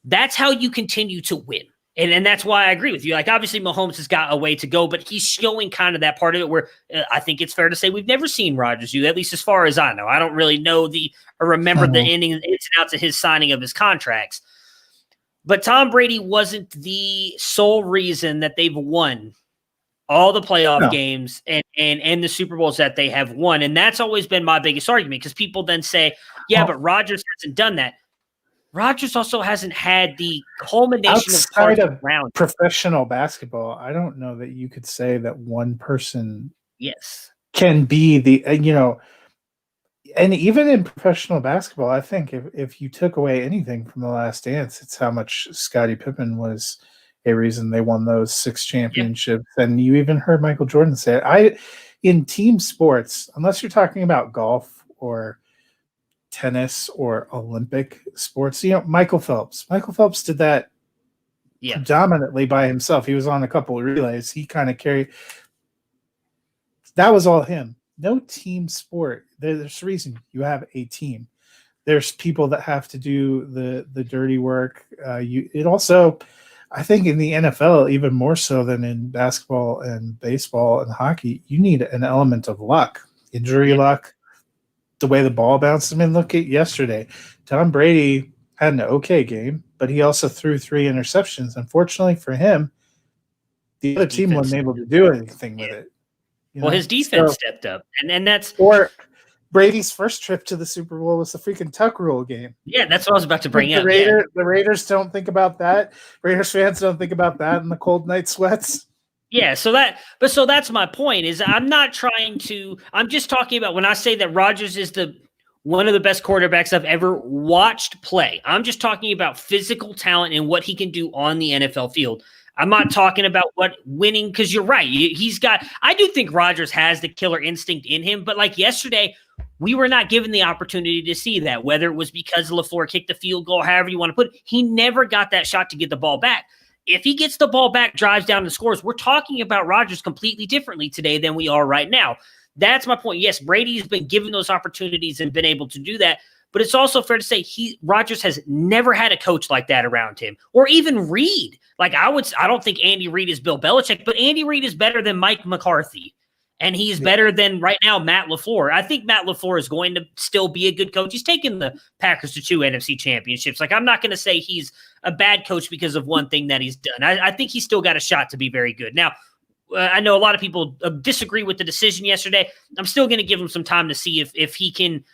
That's how you continue to win. And that's why I agree with you. Like, obviously, Mahomes has got a way to go, but he's showing kind of that part of it where I think it's fair to say we've never seen Rodgers do that, at least as far as I know. I don't really know or remember the ins and outs of his signing of his contracts. But Tom Brady wasn't the sole reason that they've won all the playoff games and the Super Bowls that they have won. And that's always been my biggest argument, because people then say, yeah, but Rodgers hasn't done that. Rodgers also hasn't had the culmination outside of professional basketball. I don't know that you could say that one person can be the, and even in professional basketball, I think if you took away anything from The Last Dance, it's how much Scottie Pippen was a reason they won those 6 championships. Yeah. And you even heard Michael Jordan say it. In team sports, unless you're talking about golf or tennis or Olympic sports, Michael Phelps did that predominantly by himself. He was on a couple of relays. He kind of carried. That was all him. No team sport. There's a reason you have a team. There's people that have to do the dirty work. It also, I think in the NFL, even more so than in basketball and baseball and hockey, you need an element of luck, injury luck, the way the ball bounced. I mean, look at yesterday. Tom Brady had an okay game, but he also threw 3 interceptions. Unfortunately for him, the other team wasn't able to do anything with it. Well, his defense stepped up, and that's – or Brady's first trip to the Super Bowl was the freaking Tuck Rule game. Yeah, that's what I was about to bring up. The Raiders don't think about that. Raiders fans don't think about that in the cold night sweats. Yeah, so that's my point. Is I'm just talking about when I say that Rodgers is one of the best quarterbacks I've ever watched play. I'm just talking about physical talent and what he can do on the NFL field. I'm not talking about what winning, because you're right. I do think Rodgers has the killer instinct in him, but like yesterday, we were not given the opportunity to see that, whether it was because LaFleur kicked the field goal, however you want to put it. He never got that shot to get the ball back. If he gets the ball back, drives down and scores, we're talking about Rodgers completely differently today than we are right now. That's my point. Yes, Brady's been given those opportunities and been able to do that. But it's also fair to say Rodgers has never had a coach like that around him, or even Reid. Like I don't think Andy Reid is Bill Belichick, but Andy Reid is better than Mike McCarthy. And he's better than right now Matt LaFleur. I think Matt LaFleur is going to still be a good coach. He's taken the Packers to 2 NFC championships. Like, I'm not going to say he's a bad coach because of one thing that he's done. I think he's still got a shot to be very good. Now, I know a lot of people disagree with the decision yesterday. I'm still going to give him some time to see if he can,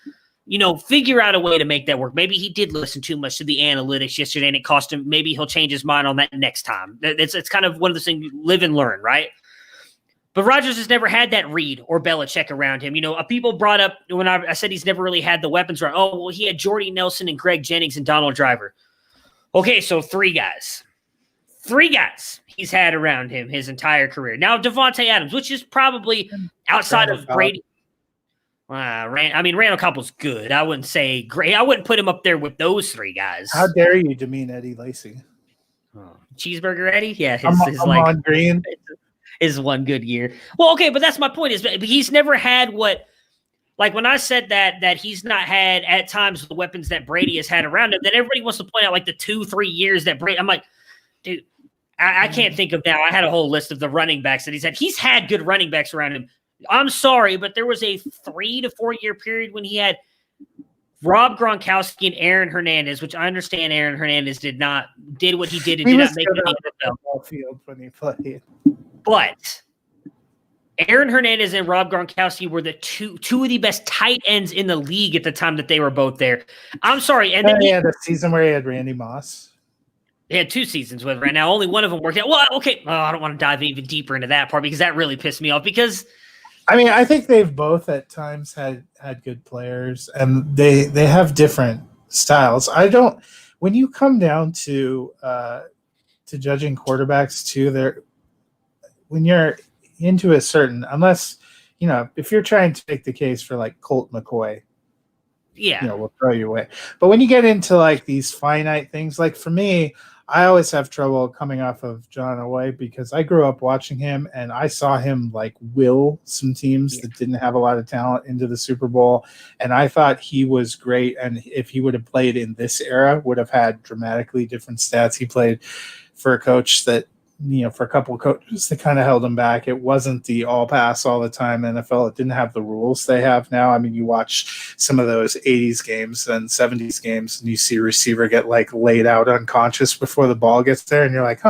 figure out a way to make that work. Maybe he did listen too much to the analytics yesterday and it cost him. Maybe he'll change his mind on that next time. It's kind of one of those things, live and learn, right? But Rodgers has never had that Reed or Belichick around him. People brought up when I said he's never really had the weapons around. Oh, well, he had Jordy Nelson and Greg Jennings and Donald Driver. Okay, so 3 guys. 3 guys he's had around him his entire career. Now, Devontae Adams, which is probably outside of Brady. Randall Cobble's good. I wouldn't say great. I wouldn't put him up there with those 3 guys. How dare you demean Eddie Lacy? Cheeseburger Eddie? Yeah, his Green. Is one good year. Well, okay, but that's my point is he's never had what, like when I said that he's not had at times the weapons that Brady has had around him, then everybody wants to point out like the 2-3 years that Brady, I'm like, dude, I can't think of now. I had a whole list of the running backs that he's had. He's had good running backs around him. I'm sorry, but there was a 3 to 4 year period when he had Rob Gronkowski and Aaron Hernandez, which I understand Aaron Hernandez did what he did and did not make it in the NFL field when he played. But Aaron Hernandez and Rob Gronkowski were the two of the best tight ends in the league at the time that they were both there. I'm sorry. And then he had a season where he had Randy Moss. He had 2 seasons with right now. Only one of them worked out. Well, okay. I don't want to dive even deeper into that part because that really pissed me off because I think they've both at times had good players and they have different styles. When you come down to judging quarterbacks too, when you're into a certain, unless, if you're trying to make the case for like Colt McCoy, we'll throw you away. But when you get into like these finite things, like for me, I always have trouble coming off of John Elway because I grew up watching him and I saw him like will some teams that didn't have a lot of talent into the Super Bowl. And I thought he was great. And if he would have played in this era, would have had dramatically different stats. He played for a coach that, for a couple of coaches that kind of held him back. It wasn't the all pass all the time NFL. It didn't have the rules they have now. I mean, you watch some of those 80s games and 70s games and you see a receiver get like laid out unconscious before the ball gets there. And you're like,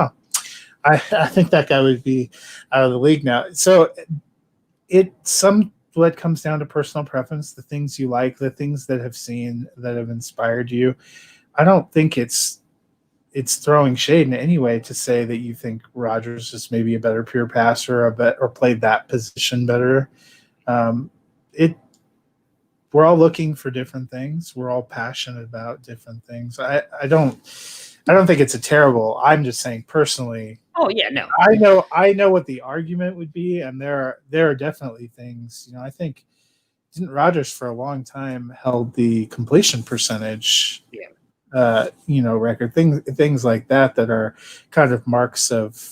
I think that guy would be out of the league now. So what comes down to personal preference, the things you like, the things that have inspired you. I don't think it's throwing shade in any way to say that you think Rodgers is maybe a better pure passer or played that position better. We're all looking for different things. We're all passionate about different things. I don't think it's a terrible. I'm just saying personally. Oh yeah, no. I know what the argument would be, and there are definitely things. I think didn't Rodgers for a long time held the completion percentage. Yeah. Record things like that are kind of marks of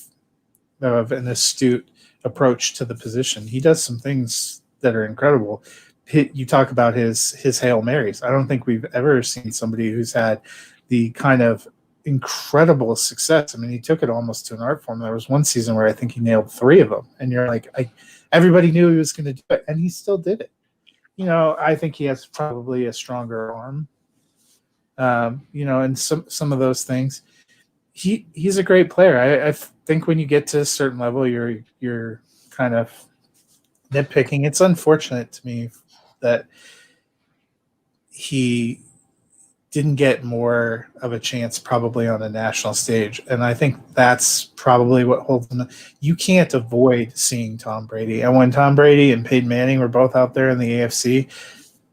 an astute approach to the position. He does some things that are incredible. You talk about his Hail Marys. I don't think we've ever seen somebody who's had the kind of incredible success. I mean, he took it almost to an art form. There was one season where I think he nailed 3 of them, and you're like, everybody knew he was going to do it, and he still did it. I think he has probably a stronger arm. And some of those things, he's a great player. I think when you get to a certain level, you're kind of nitpicking. It's unfortunate to me that he didn't get more of a chance probably on a national stage. And I think that's probably what holds him. You can't avoid seeing Tom Brady. And when Tom Brady and Peyton Manning were both out there in the AFC,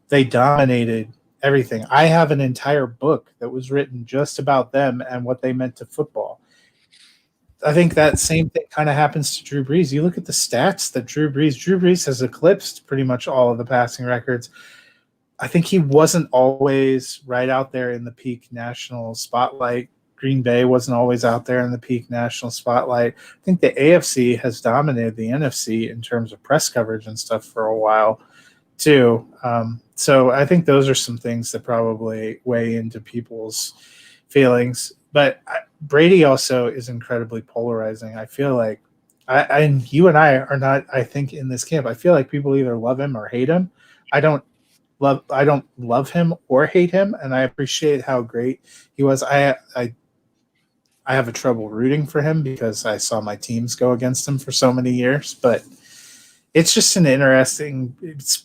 they dominated everything. I have an entire book that was written just about them and what they meant to football. I think that same thing kind of happens to Drew Brees. You look at the stats that Drew Brees has eclipsed pretty much all of the passing records. I think he wasn't always right out there in the peak national spotlight. Green Bay wasn't always out there in the peak national spotlight. I think the AFC has dominated the NFC in terms of press coverage and stuff for a while too. So I think those are some things that probably weigh into people's feelings. But Brady also is incredibly polarizing. I feel like You and I are not, I think, in this camp. I feel like people either love him or hate him. I don't love him or hate him, and I appreciate how great he was. I have a trouble rooting for him because I saw my teams go against him for so many years, but it's just an interesting.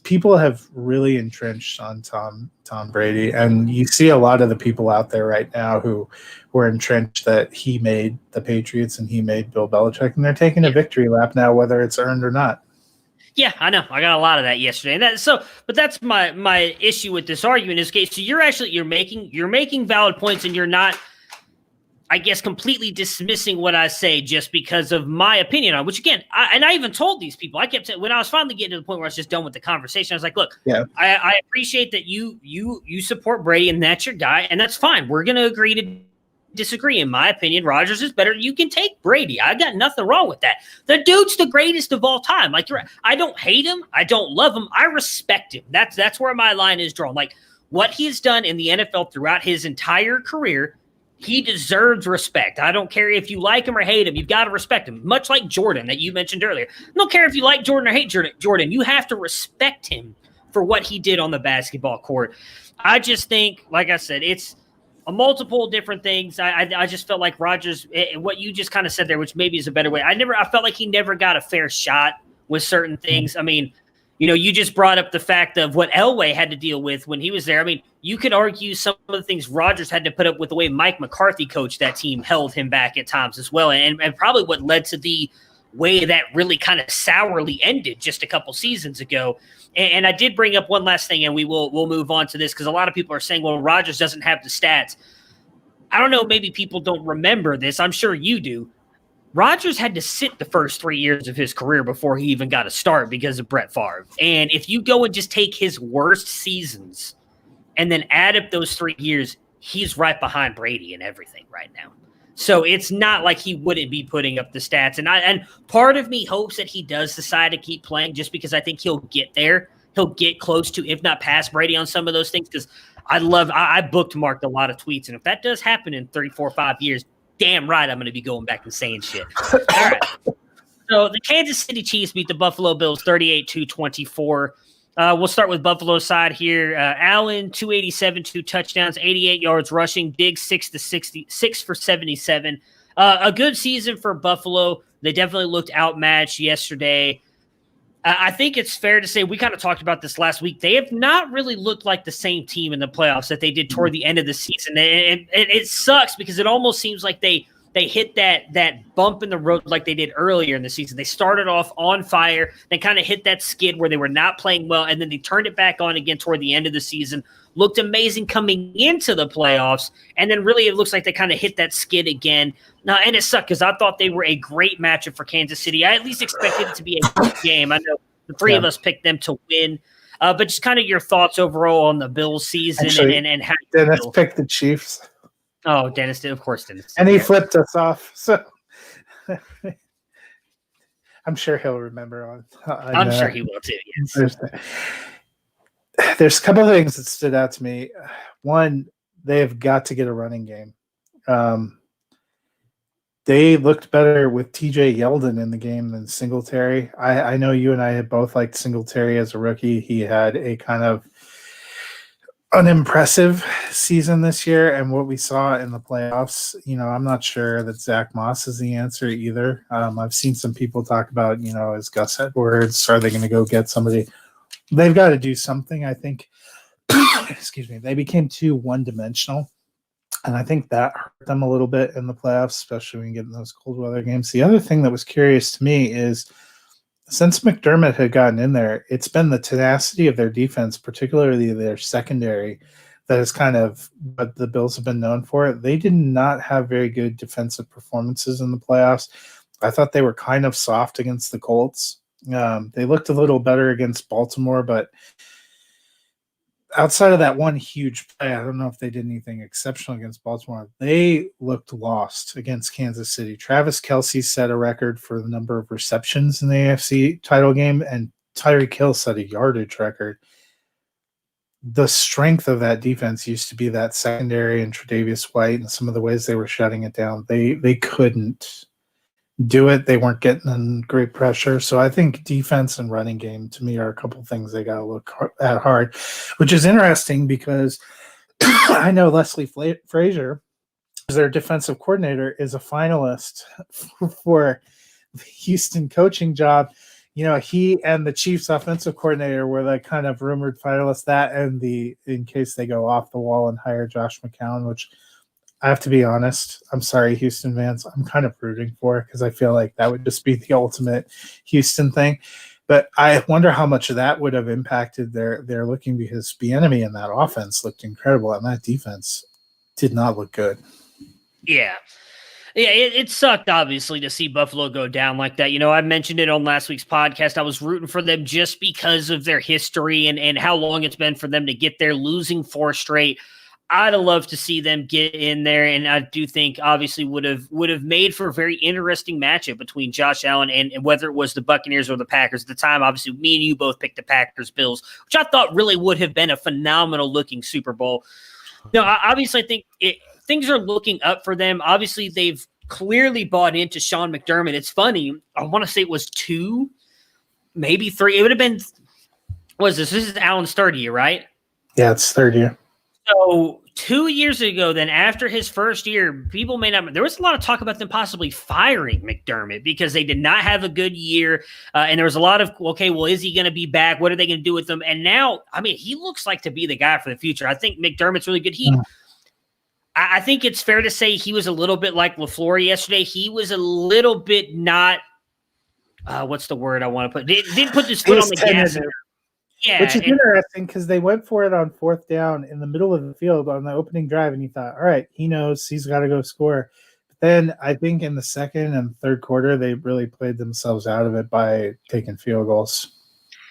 People have really entrenched on Tom Brady, and you see a lot of the people out there right now who were entrenched that he made the Patriots and he made Bill Belichick, and they're taking a victory lap now, whether it's earned or not. Yeah, I know. I got a lot of that yesterday. And but that's my issue with this argument is, okay, so you're making valid points, and you're not, I guess, completely dismissing what I say just because of my opinion on, which again, I even told these people, I kept saying, when I was finally getting to the point where I was just done with the conversation, I was like, look, Yeah. I appreciate that you support Brady and that's your guy, and that's fine. We're going to agree to disagree. In my opinion, Rodgers is better. You can take Brady. I got nothing wrong with that. The dude's the greatest of all time. Like, I don't hate him. I don't love him. I respect him. That's where my line is drawn. Like, what he's done in the NFL throughout his entire career, he deserves respect. I don't care if you like him or hate him. You've got to respect him. Much like Jordan that you mentioned earlier. I don't care if you like Jordan or hate Jordan. You have to respect him for what he did on the basketball court. I just think, like I said, it's a multiple different things. I just felt like Rodgers, what you just kind of said there, which maybe is a better way. I felt like he never got a fair shot with certain things. I mean, you just brought up the fact of what Elway had to deal with when he was there. I mean, you could argue some of the things Rodgers had to put up with, the way Mike McCarthy coached that team held him back at times as well. And probably what led to the way that really kind of sourly ended just a couple seasons ago. And I did bring up one last thing, and we'll move on to this, because a lot of people are saying, well, Rodgers doesn't have the stats. I don't know, maybe people don't remember this. I'm sure you do. Rodgers had to sit the first 3 years of his career before he even got a start because of Brett Favre. And if you go and just take his worst seasons and then add up those 3 years, he's right behind Brady and everything right now. So it's not like he wouldn't be putting up the stats. And part of me hopes that he does decide to keep playing, just because I think he'll get there. He'll get close to, if not past Brady on some of those things, because I bookmarked a lot of tweets. And if that does happen in 3, 4, 5 years, damn right I'm going to be going back and saying shit. All right. So the Kansas City Chiefs beat the Buffalo Bills 38-24. We'll start with Buffalo's side here. Allen, 287, 2 touchdowns, 88 yards rushing. Diggs, 6 for 77. A good season for Buffalo. They definitely looked outmatched yesterday. I think it's fair to say, we kind of talked about this last week, they have not really looked like the same team in the playoffs that they did toward the end of the season. And it sucks, because it almost seems like they hit that bump in the road like they did earlier in the season. They started off on fire, then kind of hit that skid where they were not playing well, and then they turned it back on again toward the end of the season. Looked amazing coming into the playoffs, and then really it looks like they kind of hit that skid again. Now, and it sucked, because I thought they were a great matchup for Kansas City. I at least expected it to be a good game. I know the three of us picked them to win. But just kind of your thoughts overall on the Bills season. Actually, and how Dennis picked the Chiefs. Oh, Dennis did. Of course, Dennis. And he flipped us off. So I'm sure he'll remember. I'm sure he will too. Yes. There's a couple of things that stood out to me. One, they've got to get a running game. They looked better with TJ Yeldon in the game than Singletary. I know you and I had both liked Singletary as a rookie. He had a kind of unimpressive season this year, and what we saw in the playoffs, I'm not sure that Zach Moss is the answer either. I've seen some people talk about, is Gus Edwards, are they going to go get somebody? They've got to do something, I think. Excuse me. They became too one-dimensional, and I think that hurt them a little bit in the playoffs, especially when you get in those cold weather games. The other thing that was curious to me is, since McDermott had gotten in there, it's been the tenacity of their defense, particularly their secondary, that is kind of what the Bills have been known for. They did not have very good defensive performances in the playoffs. I thought they were kind of soft against the Colts. They looked a little better against Baltimore, but outside of that one huge play, I don't know if they did anything exceptional against Baltimore. They looked lost against Kansas City. Travis Kelce set a record for the number of receptions in the AFC title game, and Tyreek Hill set a yardage record. The strength of that defense used to be that secondary and Tre'Davious White and some of the ways they were shutting it down. They couldn't do it. They weren't getting in great pressure. So I think defense and running game to me are a couple things they got to look at hard, which is interesting because I know Leslie Frazier, their defensive coordinator, is a finalist for the Houston coaching job. He and the Chiefs offensive coordinator were like kind of rumored finalists, that and in case they go off the wall and hire Josh McCown, which I have to be honest, I'm sorry, Houston fans, I'm kind of rooting for, because I feel like that would just be the ultimate Houston thing. But I wonder how much of that would have impacted their looking, because Bieniemy in that offense looked incredible, and that defense did not look good. Yeah. Yeah, it sucked, obviously, to see Buffalo go down like that. I mentioned it on last week's podcast. I was rooting for them just because of their history and how long it's been for them to get there, losing 4 straight. I'd have loved to see them get in there, and I do think, obviously, would have made for a very interesting matchup between Josh Allen and whether it was the Buccaneers or the Packers. At the time, obviously, me and you both picked the Packers-Bills, which I thought really would have been a phenomenal-looking Super Bowl. Obviously, I think things are looking up for them. Obviously, they've clearly bought into Sean McDermott. It's funny. I want to say it was 2, maybe 3. It would have been – what is this? This is Allen's 3rd year, right? Yeah, it's 3rd year. So 2 years ago, then after his first year, people may not – there was a lot of talk about them possibly firing McDermott because they did not have a good year. And there was a lot of, okay, well, is he going to be back? What are they going to do with him? And now, I mean, he looks like to be the guy for the future. I think McDermott's really good. I think it's fair to say he was a little bit like LaFleur yesterday. He was a little bit not what's the word I want to put? Didn't put his foot on the gas. Yeah, which is interesting because they went for it on 4th down in the middle of the field on the opening drive, and he thought, all right, he knows he's got to go score. But then I think in the 2nd and 3rd quarter, they really played themselves out of it by taking field goals.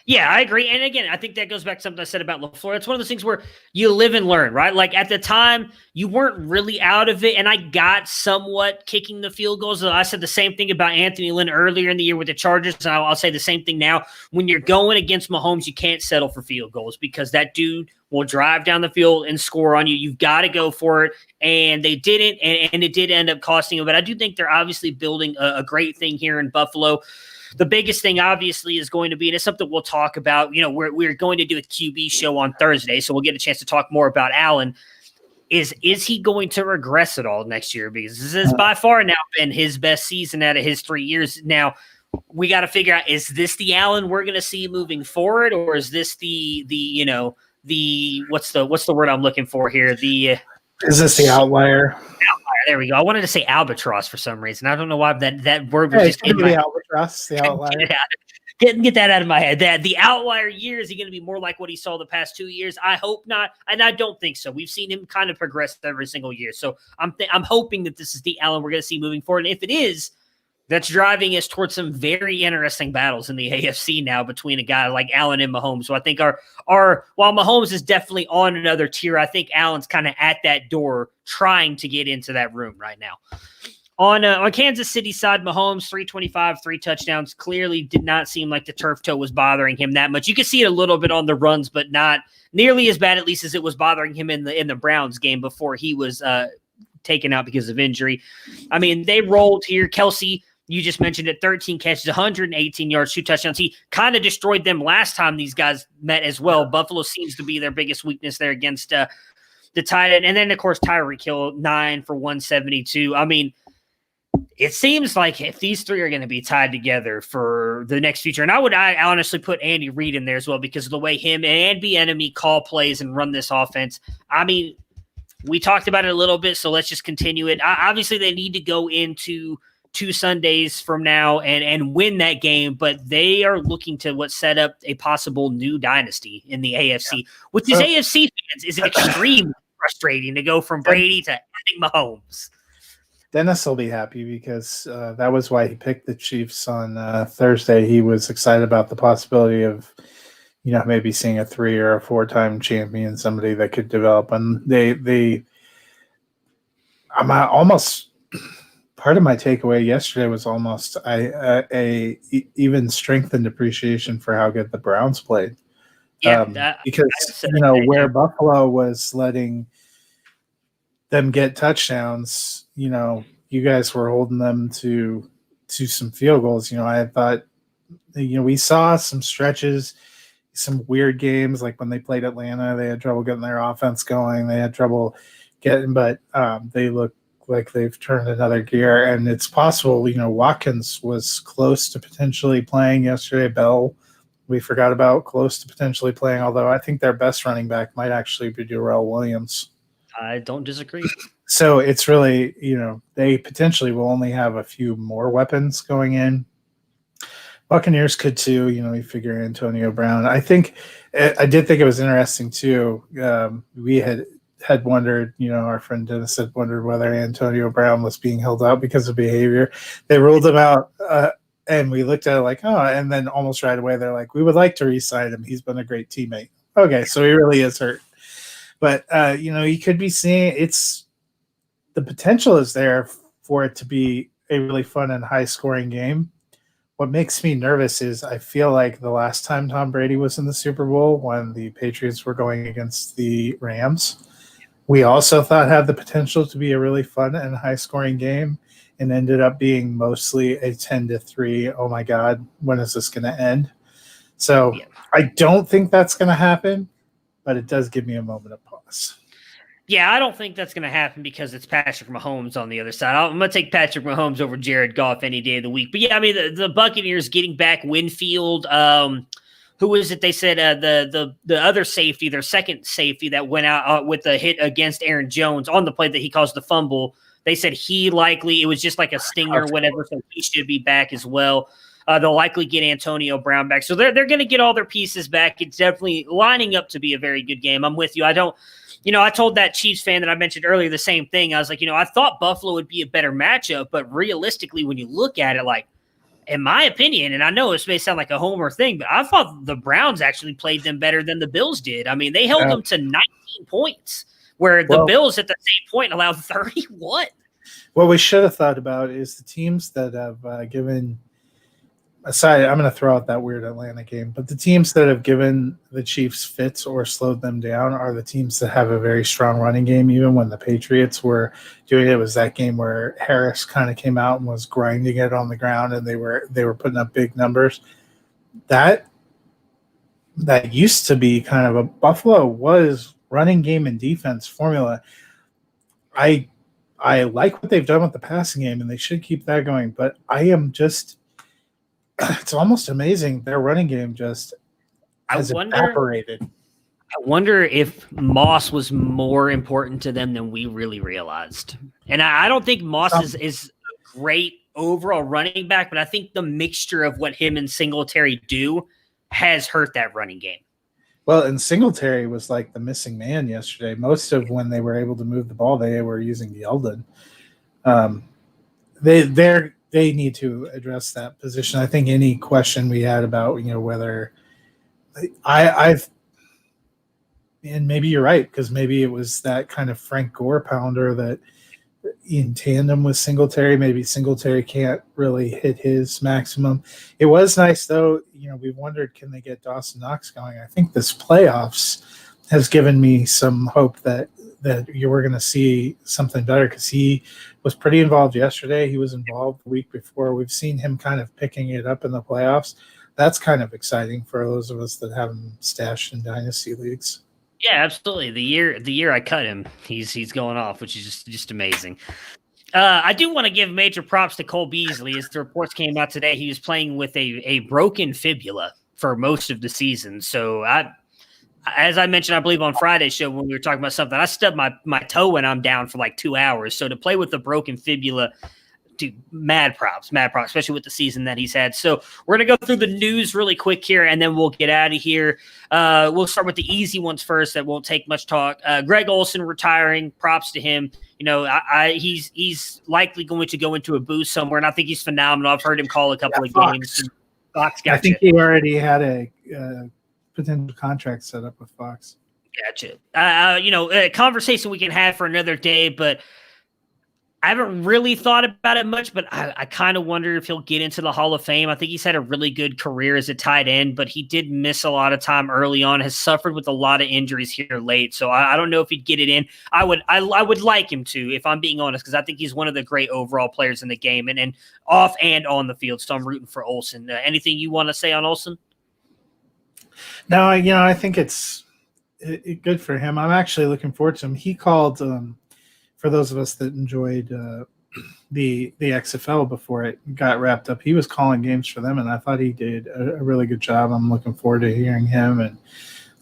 Yeah, I agree. And again, I think that goes back to something I said about LaFleur. It's one of those things where you live and learn, right? Like at the time, you weren't really out of it, and I got somewhat kicking the field goals. I said the same thing about Anthony Lynn earlier in the year with the Chargers, and I'll say the same thing now. When you're going against Mahomes, you can't settle for field goals because that dude will drive down the field and score on you. You've got to go for it, and they didn't, and it did end up costing them. But I do think they're obviously building a great thing here in Buffalo. The biggest thing, obviously, is going to be, and it's something we'll talk about, we're going to do a QB show on Thursday, so we'll get a chance to talk more about Allen. Is he going to regress at all next year? Because this has by far now been his best season out of his 3 years. Now, we got to figure out, is this the Allen we're going to see moving forward, or is this the what's the word I'm looking for here? Is this the outlier? There we go. I wanted to say albatross for some reason. I don't know why that word was just in my head. Albatross, the outlier. Get that out of my head. That the outlier year, is he going to be more like what he saw the past 2 years? I hope not, and I don't think so. We've seen him kind of progress every single year, so I'm hoping that this is the Allen we're going to see moving forward. And if it is, that's driving us towards some very interesting battles in the AFC now between a guy like Allen and Mahomes. So I think our while Mahomes is definitely on another tier, I think Allen's kind of at that door trying to get into that room right now. On Kansas City side, Mahomes, 325, 3 touchdowns. Clearly did not seem like the turf toe was bothering him that much. You could see it a little bit on the runs, but not nearly as bad, at least, as it was bothering him in the Browns game before he was taken out because of injury. I mean, they rolled here. Kelsey, you just mentioned it, 13 catches, 118 yards, 2 touchdowns. He kind of destroyed them last time these guys met as well. Buffalo seems to be their biggest weakness there against the tight end. And then, of course, Tyreek Hill, 9 for 172. I mean, it seems like if these 3 are going to be tied together for the next future, and I honestly put Andy Reid in there as well because of the way him and Bieniemy call plays and run this offense. I mean, we talked about it a little bit, so let's just continue it. Obviously, they need to go into 2 Sundays from now and win that game, but they are looking to set up a possible new dynasty in the AFC, which is AFC fans is extremely frustrating to go from Brady to having Mahomes. Dennis will be happy because that was why he picked the Chiefs on Thursday. He was excited about the possibility of, maybe seeing a 3 or a 4-time champion, somebody that could develop. And I'm almost part of my takeaway yesterday was almost a even strengthened appreciation for how good the Browns played. Because where Buffalo was letting them get touchdowns, you guys were holding them to to some field goals. I thought, we saw some stretches, some weird games, like when they played Atlanta, they had trouble getting their offense going. They had trouble but they look like they've turned another gear, and it's possible. Watkins was close to potentially playing yesterday. Bell, we forgot about, close to potentially playing, although I think their best running back might actually be Darrell Williams. I don't disagree. So it's really, they potentially will only have a few more weapons going in. Buccaneers could too, you figure Antonio Brown. I did think it was interesting too. We had wondered, our friend Dennis had wondered whether Antonio Brown was being held out because of behavior. They ruled him out, and we looked at it like, oh, and then almost right away they're like, we would like to re-sign him. He's been a great teammate. Okay, so he really is hurt. But, you could be seeing the potential is there for it to be a really fun and high-scoring game. What makes me nervous is I feel like the last time Tom Brady was in the Super Bowl, when the Patriots were going against the Rams, we also thought had the potential to be a really fun and high-scoring game, and ended up being mostly a 10-3. Oh my God, when is this going to end? So I don't think that's going to happen, but it does give me a moment of pause. Yeah, I don't think that's going to happen because it's Patrick Mahomes on the other side. I'm going to take Patrick Mahomes over Jared Goff any day of the week. But yeah, I mean, the Buccaneers getting back Winfield. Who is it? They said the other safety, their second safety that went out with the hit against Aaron Jones on the play that he caused the fumble. They said it was just like a stinger or whatever, so he should be back as well. They'll likely get Antonio Brown back. So they're going to get all their pieces back. It's definitely lining up to be a very good game. I'm with you. I told that Chiefs fan that I mentioned earlier the same thing. I was like, I thought Buffalo would be a better matchup, but realistically, when you look at it, like, in my opinion, and I know this may sound like a homer thing, but I thought the Browns actually played them better than the Bills did. I mean, they held them to 19 points, where the Bills at the same point allowed 31. What we should have thought about is the teams that have given – aside, I'm going to throw out that weird Atlanta game, but the teams that have given the Chiefs fits or slowed them down are the teams that have a very strong running game. Even when the Patriots were doing it, was that game where Harris kind of came out and was grinding it on the ground, and they were putting up big numbers. That used to be kind of a Buffalo was running game and defense formula. I like what they've done with the passing game, and they should keep that going. But I am just – it's almost amazing. Their running game just has evaporated. I wonder if Moss was more important to them than we really realized. And I don't think Moss is a great overall running back, but I think the mixture of what him and Singletary do has hurt that running game. Well, and Singletary was like the missing man yesterday. Most of when they were able to move the ball, they were using Yeldon. They need to address that position. I think any question we had about, whether and maybe you're right, because maybe it was that kind of Frank Gore pounder that in tandem with Singletary, maybe Singletary can't really hit his maximum. It was nice though. We wondered, can they get Dawson Knox going? I think this playoffs has given me some hope that you were going to see something better, because he was pretty involved yesterday. He was involved the week before. We've seen him kind of picking it up in the playoffs. That's kind of exciting for those of us that have him stashed in dynasty leagues. Yeah, absolutely. The year I cut him, he's going off, which is just amazing. I do want to give major props to Cole Beasley. As the reports came out today, he was playing with a broken fibula for most of the season. So as I mentioned, I believe on Friday's show when we were talking about something, I stubbed my toe when I'm down for like 2 hours. So to play with a broken fibula, dude, mad props, especially with the season that he's had. So we're going to go through the news really quick here, and then we'll get out of here. We'll start with the easy ones first. That won't take much talk. Greg Olsen retiring, props to him. He's likely going to go into a booth somewhere, and I think he's phenomenal. I've heard him call a couple of games. Fox, gotcha. I think he already had a potential contract set up with Fox. Gotcha. A conversation we can have for another day, but I haven't really thought about it much, but I kind of wonder if he'll get into the Hall of Fame. I think he's had a really good career as a tight end, but he did miss a lot of time early on, has suffered with a lot of injuries here late. So I don't know if he'd get it in. I would like him to, if I'm being honest, because I think he's one of the great overall players in the game and off and on the field. So I'm rooting for Olsen. Anything you want to say on Olsen? No, I think it's good for him. I'm actually looking forward to him. He called for those of us that enjoyed the XFL before it got wrapped up, he was calling games for them, and I thought he did a really good job. I'm looking forward to hearing him, and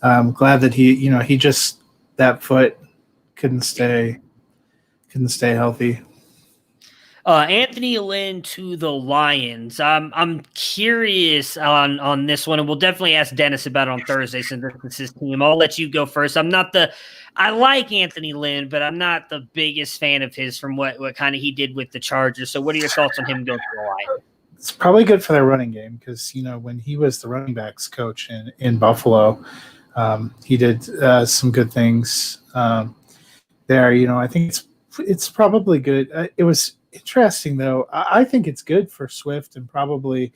I'm glad that he just that foot couldn't stay healthy. Anthony Lynn to the Lions. I'm curious on this one, and we'll definitely ask Dennis about it on Thursday since this is his team. I'll let you go first. I like Anthony Lynn, but I'm not the biggest fan of his from what kind of he did with the Chargers. So what are your thoughts on him going to the Lions? It's probably good for their running game because, when he was the running backs coach in Buffalo, he did some good things there. I think it's probably good. It was interesting, though. I think it's good for Swift and probably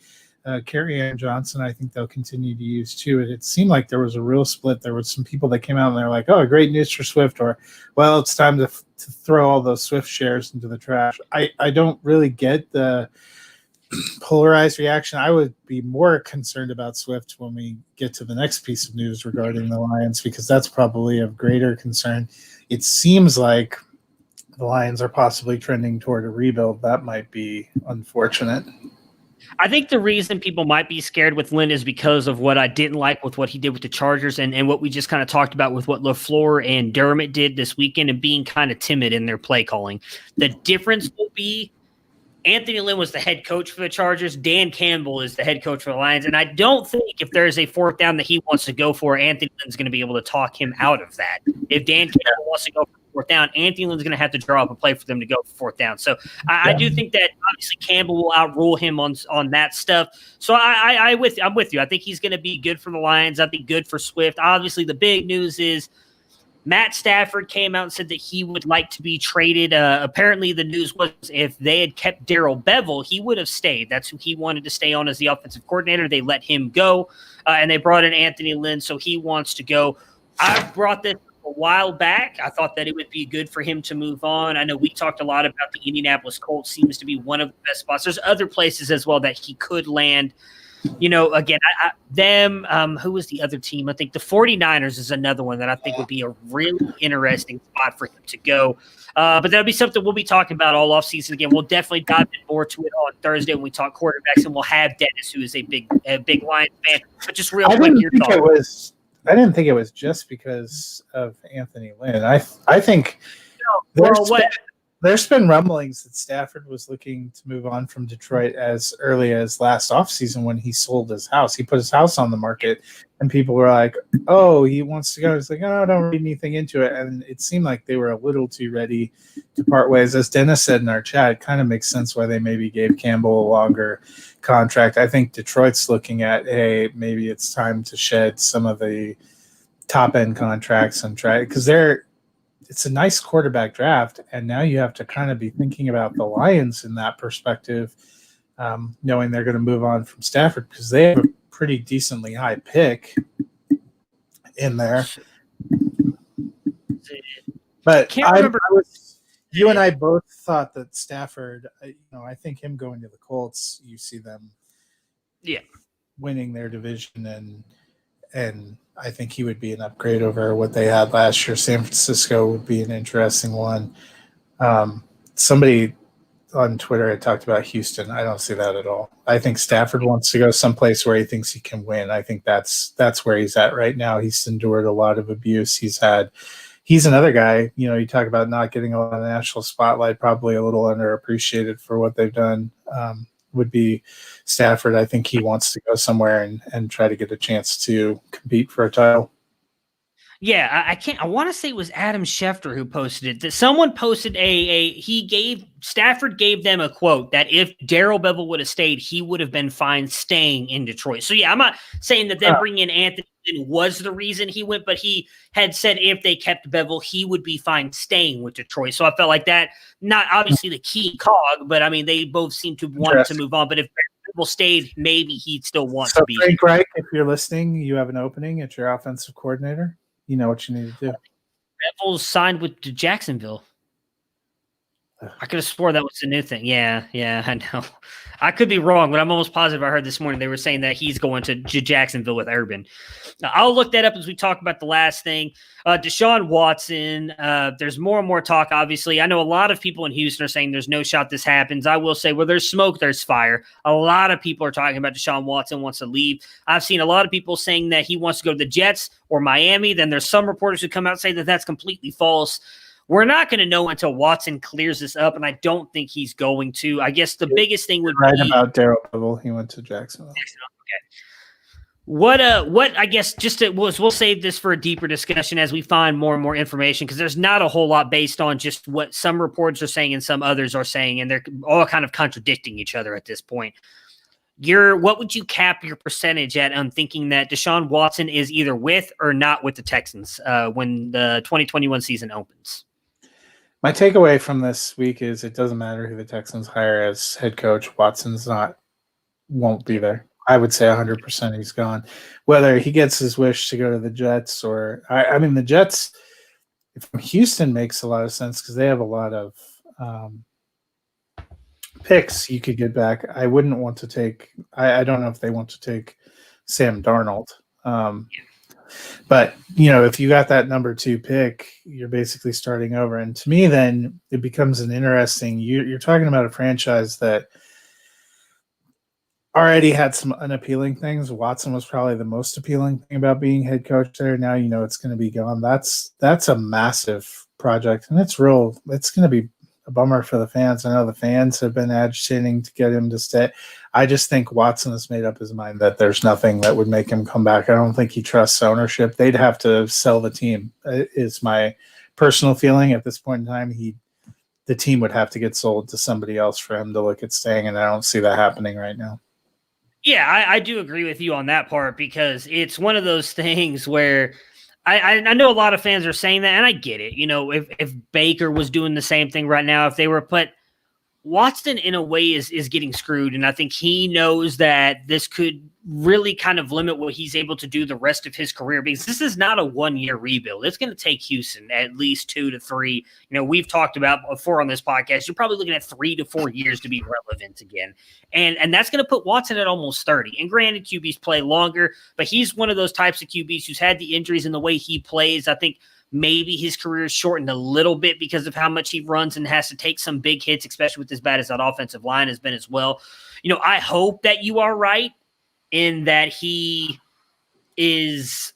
Kerryon Johnson. I think they'll continue to use too. It seemed like there was a real split. There was some people that came out and they're like, "Oh, great news for Swift," or, "Well, it's time to throw all those Swift shares into the trash." I don't really get the polarized reaction. I would be more concerned about Swift when we get to the next piece of news regarding the Lions, because that's probably of greater concern. It seems like the Lions are possibly trending toward a rebuild. That might be unfortunate. I think the reason people might be scared with Lynn is because of what I didn't like with what he did with the Chargers and what we just kind of talked about with what LaFleur and Dermott did this weekend and being kind of timid in their play calling. The difference will be Anthony Lynn was the head coach for the Chargers. Dan Campbell is the head coach for the Lions. And I don't think if there's a fourth down that he wants to go for, Anthony Lynn's going to be able to talk him out of that. If Dan Campbell wants to go for fourth down, Anthony Lynn's going to have to draw up a play for them to go for fourth down. So I do think that obviously Campbell will outrule him on that stuff. So I'm with you. I think he's going to be good for the Lions. I think good for Swift. Obviously, the big news is Matt Stafford came out and said that he would like to be traded. Apparently, the news was if they had kept Darrell Bevell, he would have stayed. That's who he wanted to stay on as the offensive coordinator. They let him go, and they brought in Anthony Lynn, so he wants to go. I brought this a while back. I thought that it would be good for him to move on. I know we talked a lot about the Indianapolis Colts seems to be one of the best spots. There's other places as well that he could land. Again, who was the other team? I think the 49ers is another one that I think would be a really interesting spot for him to go. But that'll be something we'll be talking about all offseason. Again, we'll definitely dive in more to it on Thursday when we talk quarterbacks, and we'll have Dennis, who is a big Lions fan. But just real quick, your thoughts. I didn't think it was just because of Anthony Lynn. I think there's been rumblings that Stafford was looking to move on from Detroit as early as last offseason when he sold his house. He put his house on the market, and people were like, "Oh, he wants to go." He's like, "Oh, I don't read anything into it." And it seemed like they were a little too ready to part ways. As Dennis said in our chat, it kind of makes sense why they maybe gave Campbell a longer contract. I think Detroit's looking at, hey, maybe it's time to shed some of the top-end contracts and try, because it's a nice quarterback draft, and now you have to kind of be thinking about the Lions in that perspective, knowing they're going to move on from Stafford because they have a pretty decently high pick in there. But you and I both thought that Stafford, I think him going to the Colts, you see them winning their division, and I think he would be an upgrade over what they had last year. San Francisco would be an interesting one. Somebody on Twitter had talked about Houston. I don't see that at all. I think Stafford wants to go someplace where he thinks he can win. I think that's where he's at right now. He's endured a lot of abuse. He's another guy, you talk about not getting a lot of national spotlight, probably a little underappreciated for what they've done. Would be Stafford. I think he wants to go somewhere and try to get a chance to compete for a title. Yeah, I want to say it was Adam Schefter who posted it. That someone posted Stafford gave them a quote that if Darrell Bevell would have stayed, he would have been fine staying in Detroit. So yeah, I'm not saying that them bringing in Anthony was the reason he went, but he had said if they kept Bevel, he would be fine staying with Detroit. So I felt like that, not obviously the key cog, but I mean, they both seem to want to move on. But if Bevel stayed, maybe he'd still want to be. Frank Reich, if you're listening, you have an opening at your offensive coordinator. You know what you need to do. Bevel's signed with Jacksonville. I could have swore that was the new thing. Yeah, I know. I could be wrong, but I'm almost positive I heard this morning they were saying that he's going to Jacksonville with Urban. Now, I'll look that up as we talk about the last thing. Deshaun Watson, there's more and more talk, obviously. I know a lot of people in Houston are saying there's no shot this happens. I will say where there's smoke, there's fire. A lot of people are talking about Deshaun Watson wants to leave. I've seen a lot of people saying that he wants to go to the Jets or Miami. Then there's some reporters who come out and say that that's completely false. We're not going to know until Watson clears this up, and I don't think he's going to. I guess the biggest thing would be about Darrell Bevel. He went to Jacksonville. Okay. What I guess we'll save this for a deeper discussion as we find more and more information, because there's not a whole lot based on just what some reports are saying and some others are saying, and they're all kind of contradicting each other at this point. What would you cap your percentage at on thinking that Deshaun Watson is either with or not with the Texans when the 2021 season opens? My takeaway from this week is it doesn't matter who the Texans hire as head coach. Watson's won't be there. I would say 100% he's gone. Whether he gets his wish to go to the Jets or I mean the Jets from Houston makes a lot of sense because they have a lot of picks you could get back. I wouldn't want to take. I don't know if they want to take Sam Darnold. But, if you got that number 2 pick, you're basically starting over. And to me, then it becomes an interesting – you're talking about a franchise that already had some unappealing things. Watson was probably the most appealing thing about being head coach there. Now it's going to be gone. That's a massive project, and it's going to be a bummer for the fans. I know the fans have been agitating to get him to stay. I just think Watson has made up his mind that there's nothing that would make him come back. I don't think he trusts ownership. They'd have to sell the team, is my personal feeling at this point in time. The team would have to get sold to somebody else for him to look at staying, and I don't see that happening right now. Yeah, I do agree with you on that part, because it's one of those things where I know a lot of fans are saying that, and I get it. If Baker was doing the same thing right now, but Watson in a way is getting screwed, and I think he knows that this could really kind of limit what he's able to do the rest of his career, because this is not a 1-year rebuild. It's going to take Houston at least 2 to 3. We've talked about before on this podcast, you're probably looking at 3 to 4 years to be relevant again. And that's going to put Watson at almost 30. And granted, QBs play longer, but he's one of those types of QBs who's had the injuries in the way he plays. I think maybe his career is shortened a little bit because of how much he runs and has to take some big hits, especially with as bad as that offensive line has been as well. I hope that you are right in that he is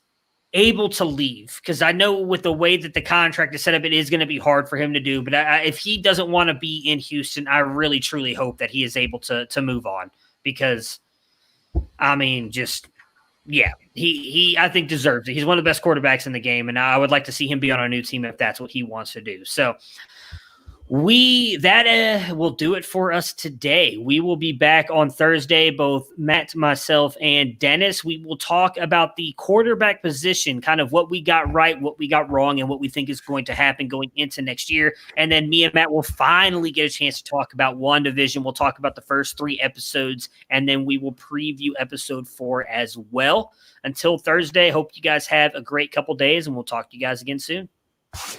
able to leave, because I know with the way that the contract is set up, it is going to be hard for him to do. But if he doesn't want to be in Houston, I really, truly hope that he is able to move on, because, I mean, he I think deserves it. He's one of the best quarterbacks in the game, and I would like to see him be on a new team if that's what he wants to do. So that will do it for us today. We will be back on Thursday, both Matt, myself, and Dennis. We will talk about the quarterback position, kind of what we got right, what we got wrong, and what we think is going to happen going into next year. And then me and Matt will finally get a chance to talk about WandaVision. We'll talk about the first 3 episodes, and then we will preview episode 4 as well. Until Thursday, hope you guys have a great couple days, and we'll talk to you guys again soon.